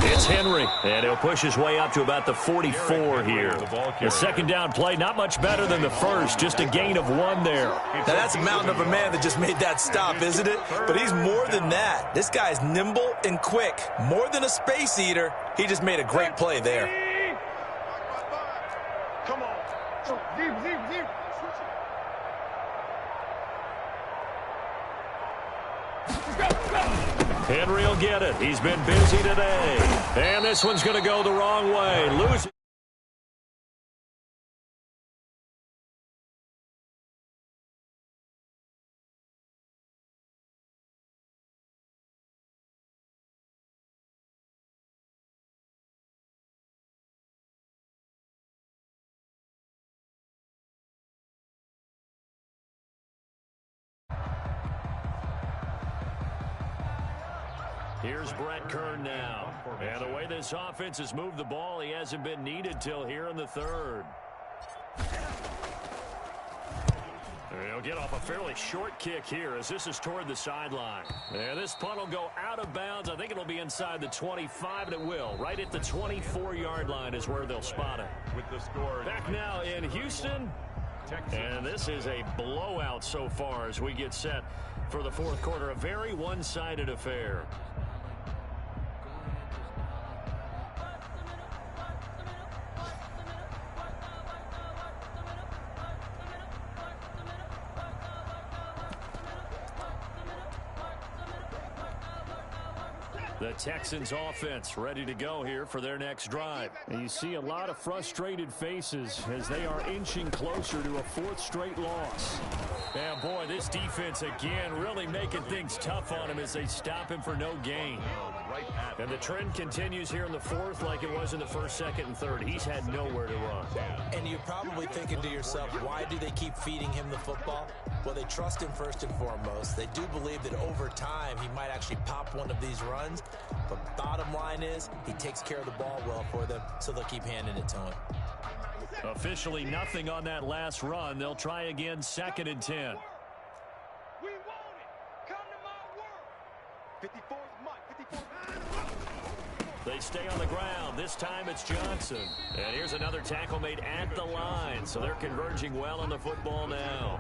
It's Henry, and he'll push his way up to about the 44 here. The second down play, not much better than the first, just a gain of 1 there. Now that's a mountain of a man that just made that stop, isn't it? But he's more than that. This guy's nimble and quick. More than a space eater, he just made a great play there. Come on. Henry will get it. He's been busy today. And this one's going to go the wrong way. Losing. Here's Brett Kern now. And the way this offense has moved the ball, he hasn't been needed till here in the 3rd. He'll get off a fairly short kick here as this is toward the sideline. And this punt will go out of bounds. I think it'll be inside the 25, and it will. Right at the 24-yard line is where they'll spot it. With the score. Back now in Houston. Texans. And this is a blowout so far as we get set for the 4th quarter. A very one-sided affair. The Texans offense ready to go here for their next drive. And you see a lot of frustrated faces as they are inching closer to a 4th straight loss. And boy, this defense again really making things tough on him as they stop him for no gain. And the trend continues here in the 4th like it was in the 1st, 2nd, and 3rd. He's had nowhere to run. And you're probably thinking to yourself, why do they keep feeding him the football? Well, they trust him first and foremost. They do believe that over time he might actually pop one of these runs. But bottom line is he takes care of the ball well for them, so they'll keep handing it to him. Officially nothing on that last run. They'll try again 2nd and 10. We want it. Come to my work. 54 is Mike. 54. They stay on the ground. This time it's Johnson. And here's another tackle made at the line. So they're converging well on the football now.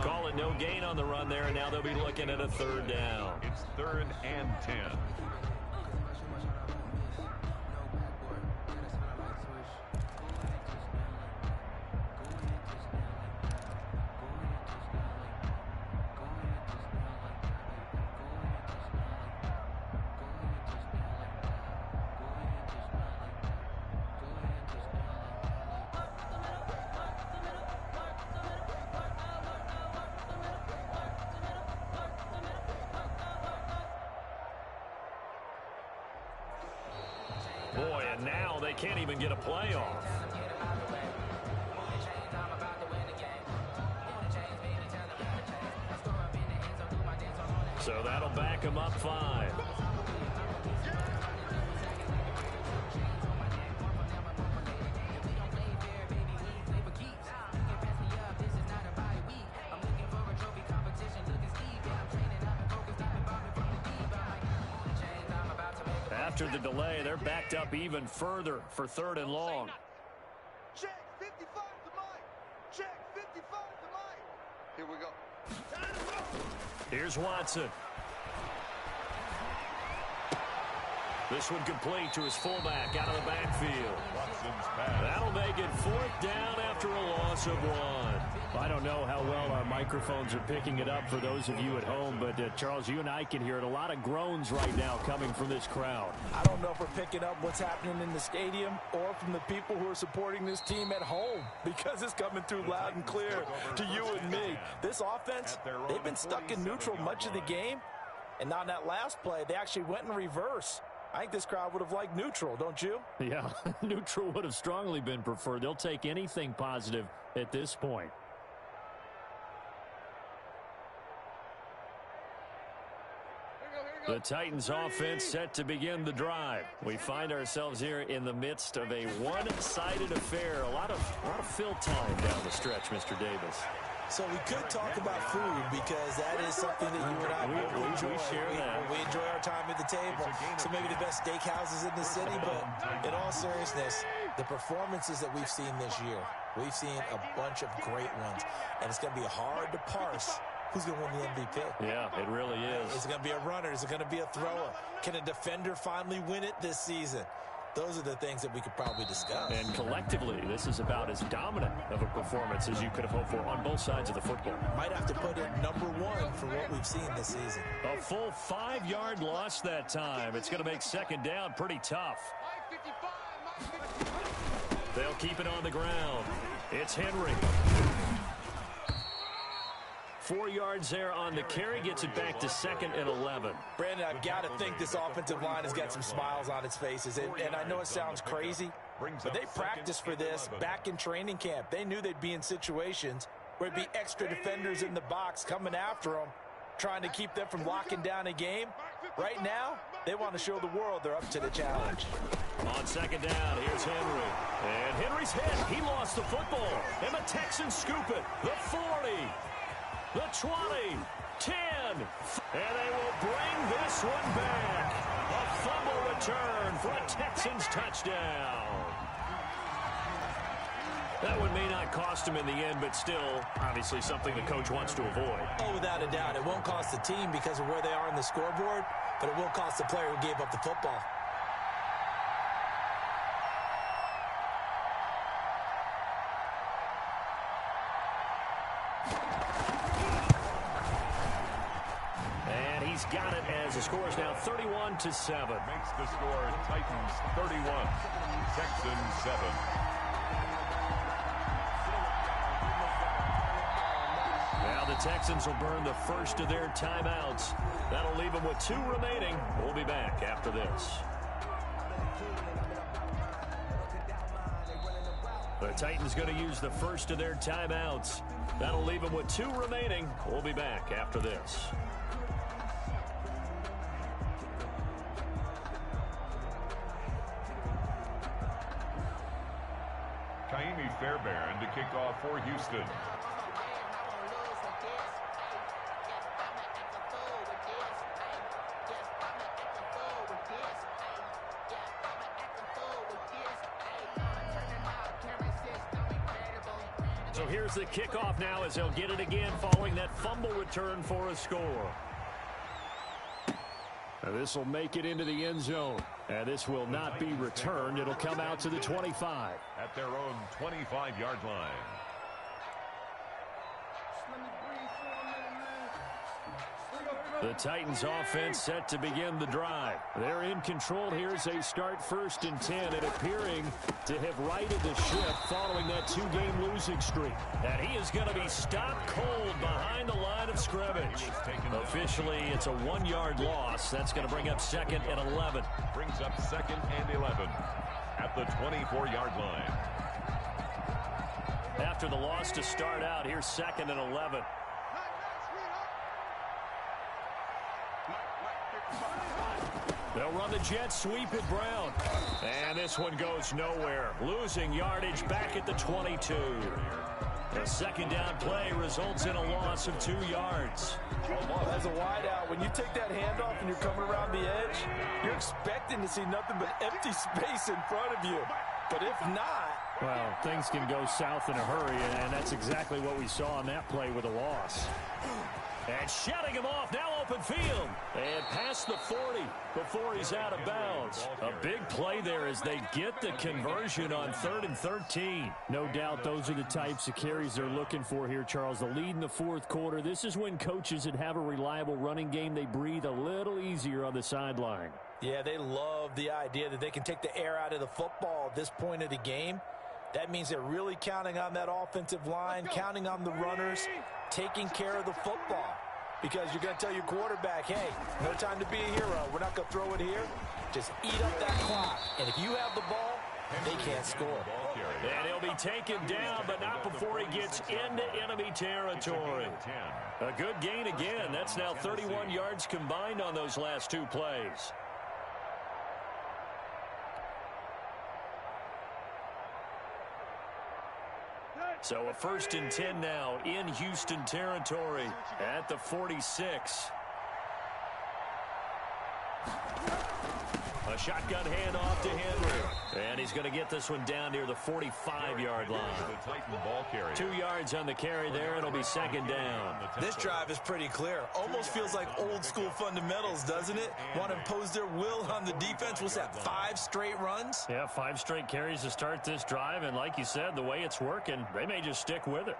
Call it no gain on the run there, and now they'll be looking at a 3rd down. It's 3rd and 10. Boy, and now they can't even get a playoff. So that'll back them up 5. After the delay, they're backed up even further for 3rd and long. Check 55 to Mike. Check 55 to Mike. Here we go. Here's Watson. This one complete to his fullback out of the backfield. That'll make it 4th down after a loss of 1. I don't know how well our microphones are picking it up for those of you at home, but Charles, you and I can hear it. A lot of groans right now coming from this crowd. I don't know if we're picking up what's happening in the stadium or from the people who are supporting this team at home, because it's coming through loud and clear to you and me. This offense, they've been stuck in neutral much of the game, and on that last play, they actually went in reverse. I think this crowd would have liked neutral, don't you? Yeah, neutral would have strongly been preferred. They'll take anything positive at this point. The Titans offense set to begin the drive. We find ourselves here in the midst of a one-sided affair. A lot of fill time down the stretch, Mr. Davis. So we could talk about food, because that is something that you and I enjoy. We enjoy our time at the table. So maybe the best steakhouses in the city, but in all seriousness, the performances that we've seen this year, we've seen a bunch of great ones, and it's going to be hard to parse who's going to win the MVP. Yeah, it really is. Is it going to be a runner? Is it going to be a thrower? Can a defender finally win it this season? Those are the things that we could probably discuss. And collectively, this is about as dominant of a performance as you could have hoped for on both sides of the football. Might have to put it #1 for what we've seen this season. A full 5-yard loss that time. It's going to make 2nd down pretty tough. They'll keep it on the ground. It's Henry. 4 yards there on the carry, gets it back to 2nd and 11. Brandon, I've got to think this offensive line has got some smiles on its faces. And I know it sounds crazy, but they practiced for this back in training camp. They knew they'd be in situations where it'd be extra defenders in the box coming after them, trying to keep them from locking down a game. Right now, they want to show the world they're up to the challenge. On 2nd down, here's Henry. And Henry's hit. He lost the football. And the Texans scoop it. The 40. The 20, 10, and they will bring this one back. A fumble return for a Texans touchdown. That one may not cost him in the end, but still, obviously something the coach wants to avoid. Oh, without a doubt. It won't cost the team because of where they are on the scoreboard, but it will cost the player who gave up the football. Got it as the score is now 31-7. Makes the score Titans 31, Texans 7. Now the Texans will burn the first of their timeouts. That'll leave them with 2 remaining. We'll be back after this. The Titans going to use the first of their timeouts. That'll leave them with 2 remaining. We'll be back after this. Fairbairn to kick off for Houston. So here's the kickoff now as they'll get it again following that fumble return for a score. Now this will make it into the end zone. And this will not be returned. It'll come out to the 25. At their own 25-yard line. The Titans offense set to begin the drive. They're in control here as they start 1st and 10 and appearing to have righted the ship following that 2-game losing streak. And he is going to be stopped cold behind the line of scrimmage. Officially, it's a 1-yard loss. That's going to bring up 2nd and 11. Brings up 2nd and 11 at the 24-yard line. After the loss to start out, here's 2nd and 11. They'll run the jet sweep at Brown. And this one goes nowhere. Losing yardage back at the 22. The 2nd down play results in a loss of 2 yards. As a wideout, when you take that handoff and you're coming around the edge, you're expecting to see nothing but empty space in front of you. But if not... Well, things can go south in a hurry, and that's exactly what we saw on that play with a loss. And shutting him off, now open field. And past the 40 before he's out of bounds. A big play there as they get the conversion on 3rd and 13. No doubt those are the types of carries they're looking for here, Charles. The lead in the fourth quarter. This is when coaches that have a reliable running game, they breathe a little easier on the sideline. Yeah, they love the idea that they can take the air out of the football at this point of the game. That means they're really counting on that offensive line, counting on the runners, taking care of the football. Because you're going to tell your quarterback, hey, no time to be a hero. We're not going to throw it here. Just eat up that clock. And if you have the ball, they can't score. And he'll be taken down, but not before he gets into enemy territory. A good gain again. That's now 31 yards combined on those last two plays. So a 1st and 10 now in Houston territory at the 46. A shotgun handoff to Henry. And he's going to get this one down near the 45-yard line. 2 yards on the carry there. It'll be 2nd down. This drive is pretty clear. Almost feels like old-school fundamentals, doesn't it? Want to impose their will on the defense. What's that, 5 straight runs? Yeah, 5 straight carries to start this drive. And like you said, the way it's working, they may just stick with it.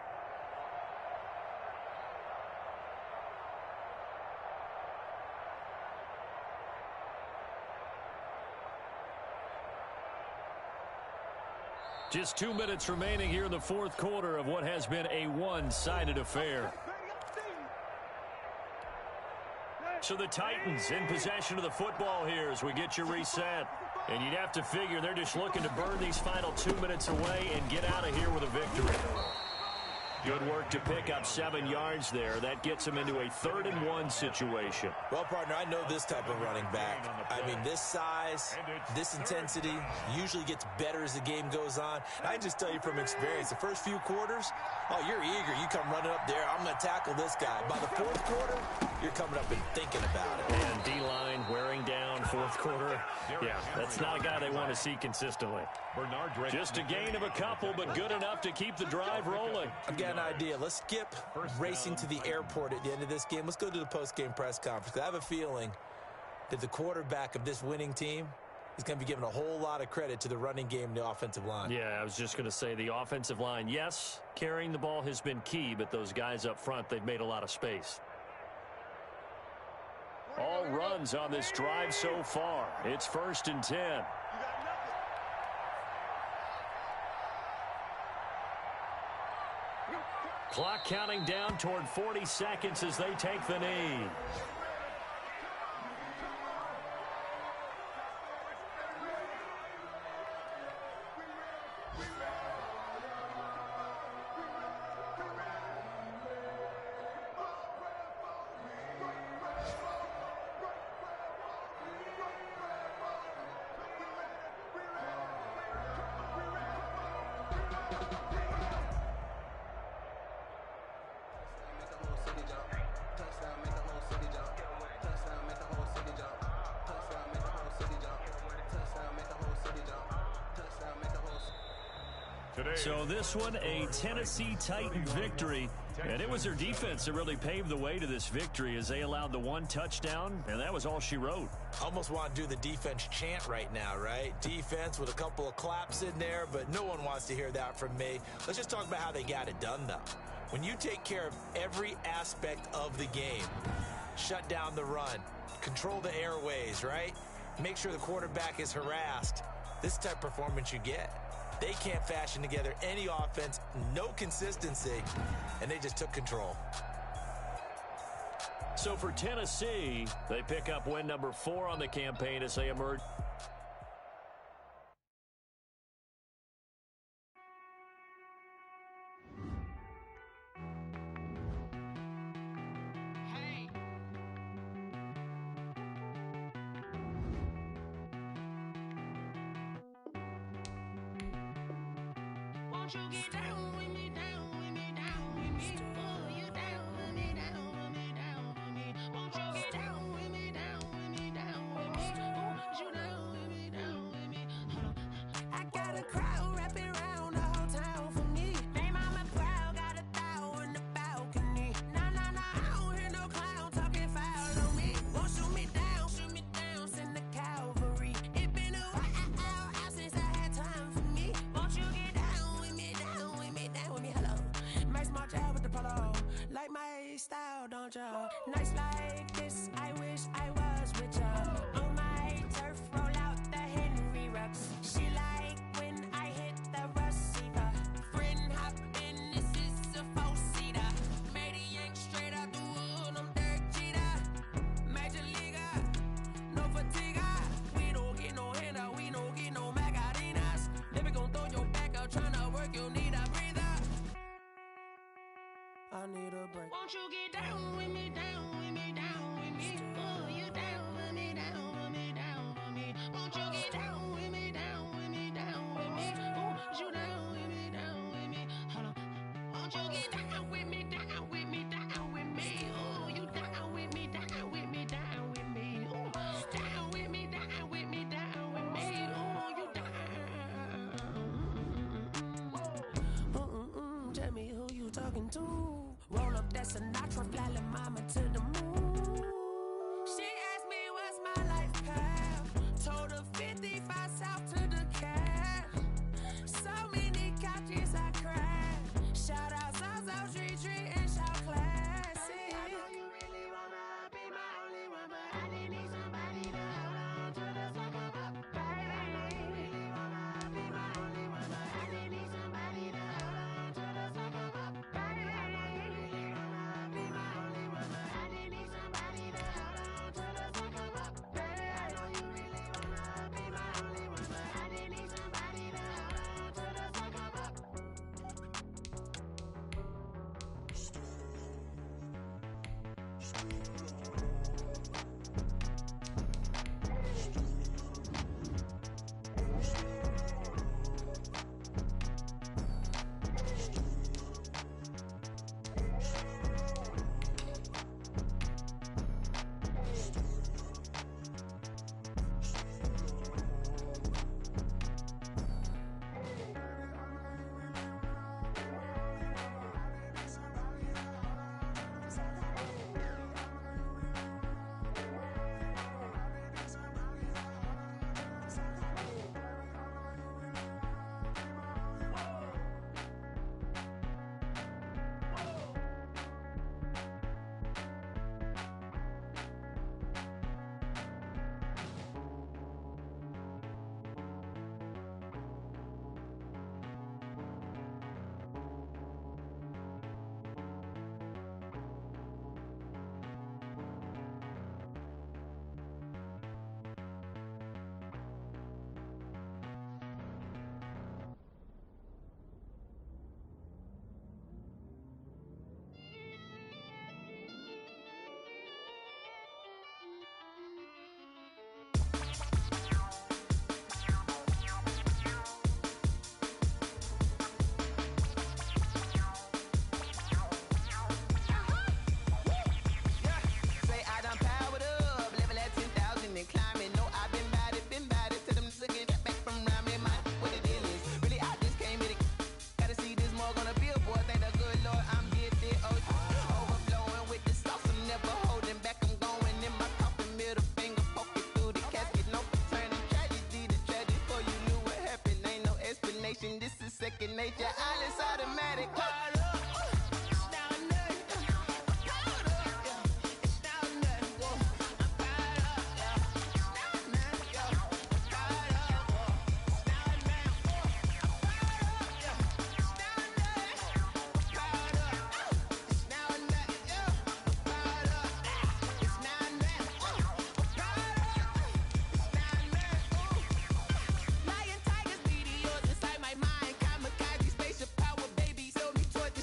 Just 2 minutes remaining here in the fourth quarter of what has been a one-sided affair. So the Titans in possession of the football here as we get you reset. And you'd have to figure they're just looking to burn these final 2 minutes away and get out of here with a victory. Good work to pick up 7 yards there. That gets him into a 3rd and 1 situation. Well, partner, I know this type of running back. I mean, this size, this intensity usually gets better as the game goes on. And I just tell you from experience, the first few quarters, oh, you're eager. You come running up there. I'm going to tackle this guy. By the fourth quarter, you're coming up and thinking about it. And D-line wearing down fourth quarter. Yeah, that's not a guy they want to see consistently. Just a gain of a couple, but good enough to keep the drive rolling. I've got an idea. Let's skip racing to the airport at the end of this game. Let's go to the post-game press conference. I have a feeling that the quarterback of this winning team is going to be given a whole lot of credit to the running game and the offensive line. Yeah, I was just going to say the offensive line, yes, carrying the ball has been key, but those guys up front, they've made a lot of space. All runs on this drive so far. It's 1st and 10. Clock counting down toward 40 seconds as they take the knee. So this one, a Tennessee Titan victory, and it was their defense that really paved the way to this victory as they allowed the 1 touchdown, and that was all she wrote. Almost want to do the defense chant right now, right? Defense with a couple of claps in there, but no one wants to hear that from me. Let's just talk about how they got it done, though. When you take care of every aspect of the game, shut down the run, control the airways, right? Make sure the quarterback is harassed. This type of performance you get. They can't fashion together any offense, no consistency, and they just took control. So for Tennessee, they pick up win number 4 on the campaign as they emerge. don't ya? Nights like this, I wish I was with ya. On my turf, roll out the Henry rocks. She like when I hit the receiver. Friend hop in, this is a four-seater. Made a yank straight out the wood, I'm Derek Jeter. Major leaguer, no fatigue. We don't get no handout, we don't get no Macarinas. Never gon' throw your back out, tryna work, you need a breather. I need a break. Won't you get down with me, down with me, down with me? Oh, you down with me, down with me, down with me. Won't you get down with me, down with me, down with me? Oh, you down with me, down with me? Hold on. Won't you get down with me, down with me, down with me? Oh, you down with me, down with me, down with me? Oh, down with me, down with me, down with me? Oh, you down? Tell me who you talking to. Roll up that Sinatra, fly la mama to the moon. She asked me what's my life path. Told her 55 south to the cab. So many couches I cried. Shout out South Street and shout classic. I know you really wanna be my only one, but I didn't need somebody to hold on to the sucker up. Baby, I know you really wanna be my only one, but I didn't need somebody to hold on to the sucker up. Baby, I know you really wanna be my only one, but I didn't need somebody to hold on to the sucker up. Baby, I know you really wanna be my only one, but I didn't need somebody to hold on to the sucker up. This is second nature, all is automatic. Lion, tigers, meteors inside my mind. Kamikaze, spaceship power, baby. Tell me towards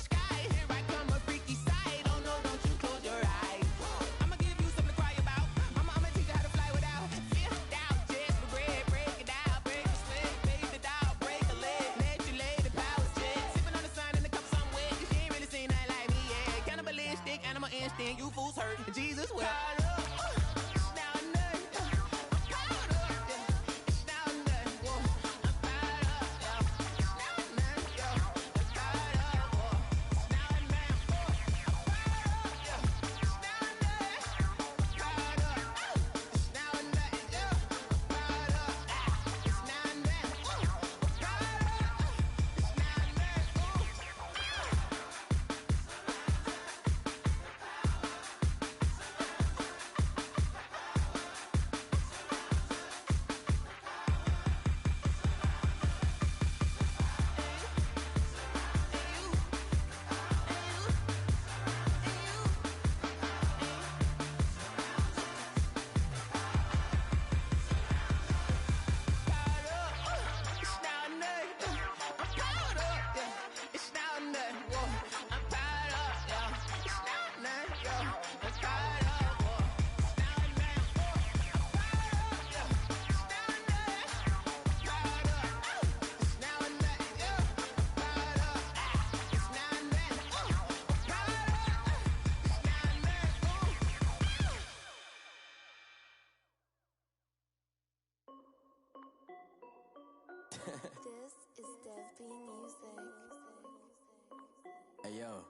This is Dev B Music. Hey yo,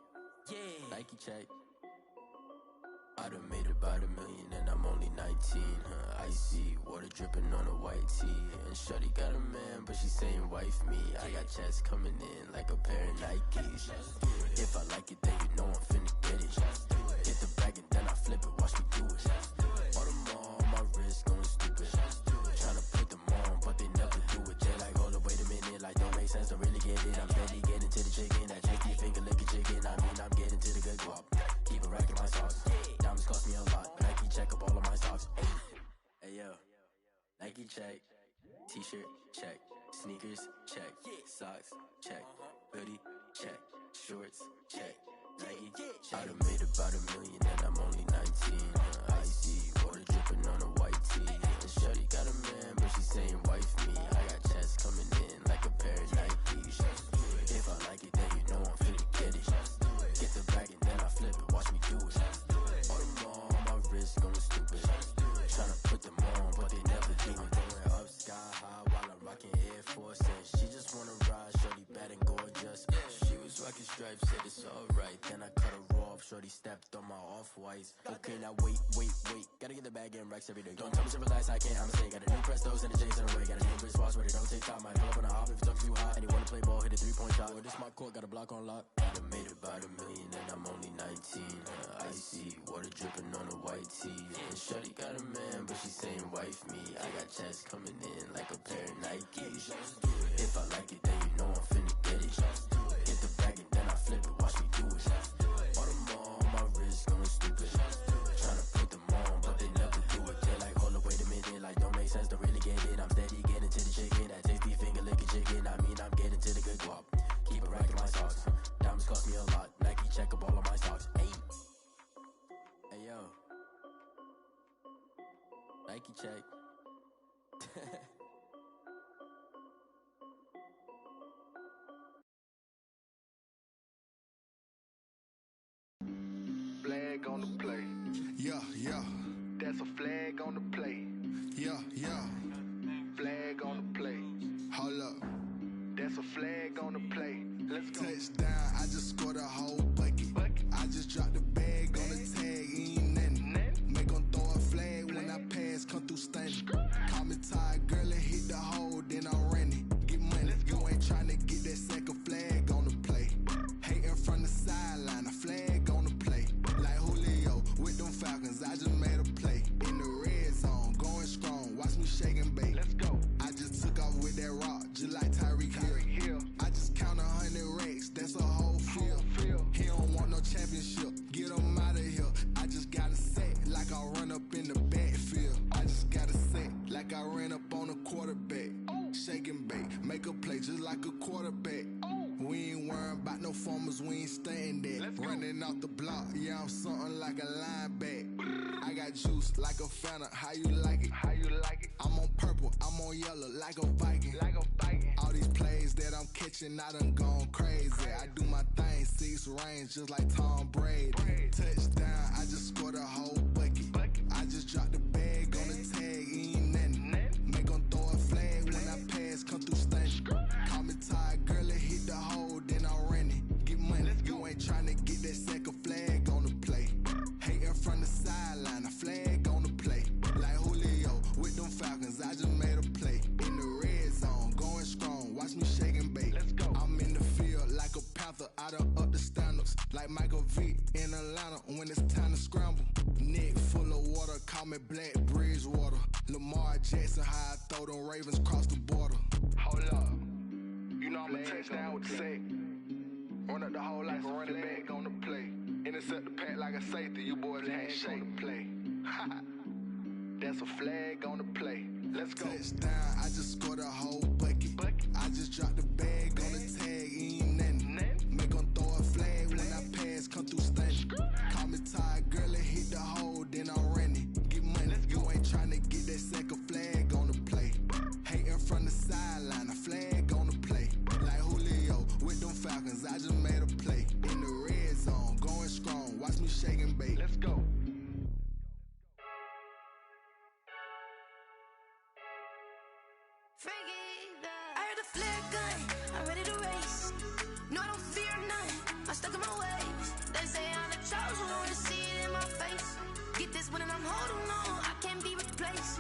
yeah, Nike check. I done made about $1 million and I'm only 19, Icy, water dripping on a white tee. And shorty got a man, but she saying wife me. I got checks coming in like a pair of Nikes. If I like it, then you know I'm finna get it. Get the bag and then I flip it, watch me do it. All them on my wrist going stupid. Tryna put them on, but they never do it. They like, hold up, wait a minute, like don't make sense, don't really get it. I'm steady getting to the chicken, that tasty finger licking chicken. I mean, I'm getting to the good guap. Keep a rack in my sauce. Diamonds cost me a lot. Nike check up all of my socks. Hey yo, Nike check. T-shirt check. Sneakers check. Socks check. Hoodie check. Shorts check. Nike check. I done made about $1 million and I'm only 19. Icy, water dripping on a white tee. And shorty got a man, but she saying wife me. I got checks coming in like a pair of Nikes. If I like it, then you know I'm finna get it. Get the bag and then I flip it, watch me do it. All them on my wrist going stupid. Tryna put them on, but they never do it. Going up sky high while I'm rocking Air Force. And she just wanna ride, shorty bad and gorgeous. She was rocking stripes, said it's alright. Then I cut her off, shorty stepped on my off-whites. Okay, now wait. Gotta get the bag and racks every day. Don't tell me to relax, I can't, I'ma say. Got a new Prestos and a J's in the way. Got a new wristwatch where they don't take time. Might pull up on a hop if it's too hot. And you wanna play ball, hit a 3-point shot. Or this my court, got a block on lock. I done made about $1 million and I'm only 19. Icy, water dripping on a white tee. And shorty got a man, but she saying wife me. I got checks coming in like a pair of Nikes. If I like it, then you know I'm finna get it. Get the bag and then I flip it, watch me do it. All them on my wrist going stupid. Tryna put them on, but they never do it. They're like, hold up, wait a minute, like don't make sense, don't really get it. I'm steady getting to the chicken, that tasty finger licking chicken. I mean, I'm getting to the good guap. Keep a rack in my socks. Diamonds cost me a lot. Nike check up all of my socks. Hey yo, Nike check. Flag on the play. Yeah. That's a flag on the play. Yeah. Flag on the play. Hold up. That's a flag on the play. Let's go. Touchdown, I just scored a whole bucket. I just dropped the bag on the tag, ain't nothing. Make 'em throw a flag when I pass, come through stunning. Call me tired, girl, and hit the hole, then I'm running. Get money, you ain't tryna get that second flag on the play. Hating from the sideline, a flag on the play. Like Julio with them Falcons, I just made a play. In the red zone, going strong, watch me shake and bake. Let's go. I just took off with that rock, just like Tyreek Hill. I just count 100 racks, that's a whole field. He don't want no championship, get him out of here. I just gotta set like I run up in the backfield. I just gotta set like I ran up on a quarterback. Shake and bake, make a play just like a quarterback. We ain't worrying about no formers, we ain't staying there. Running off the block, yeah, I'm something like a linebacker. I got juice like a Fanta, how you like it? I'm on purple, I'm on yellow like a Viking. All these plays that I'm catching, I done gone crazy. I do my thing, 6 range just like Tom Brady. Touchdown, I just scored a whole bucket. I just dropped the bag on the tag, ain't nothing. Make 'em throw a flag when I pass, come through stunning. Call me tired, girl, and hit the hole, then I'm running. Get money, you ain't tryna get that second flag on the play. Hating from the sideline, a flag on the play. Like Julio with them Falcons, I just made a play. In the red zone, going strong, watch me shake and bake. Let's go. I'm in the field like a panther, I done up the standards. Like Michael Vick in Atlanta when it's time to scramble. Neck full of water, call me Black Bridgewater. Lamar Jackson, how I throw them Ravens cross the border. Hold up. You know I'm a touchdown with the sack. Run up the whole like a running back on the play. Intercept the pack like a safety, you boys ain't shake the play. That's a flag on the play. Let's go. Touchdown, I just scored a whole bucket. I just dropped the bag on the tag, ain't nothing. Make 'em throw a flag when I pass, come through stunning. Call me tired, girl, and hit the hole, then I'm running. Get money, you ain't tryna get that second flag on the play. Hating from the sideline, a flag on the play. Like Julio with them Falcons, I just made a play. In the red zone, going strong, watch me shake and bake. Let's go. Freaky. No, I don't fear nothing. I'm stuck in my ways. They say I'm the chosen one, to see it in my face. Get this one and I'm holding on. I can't be replaced.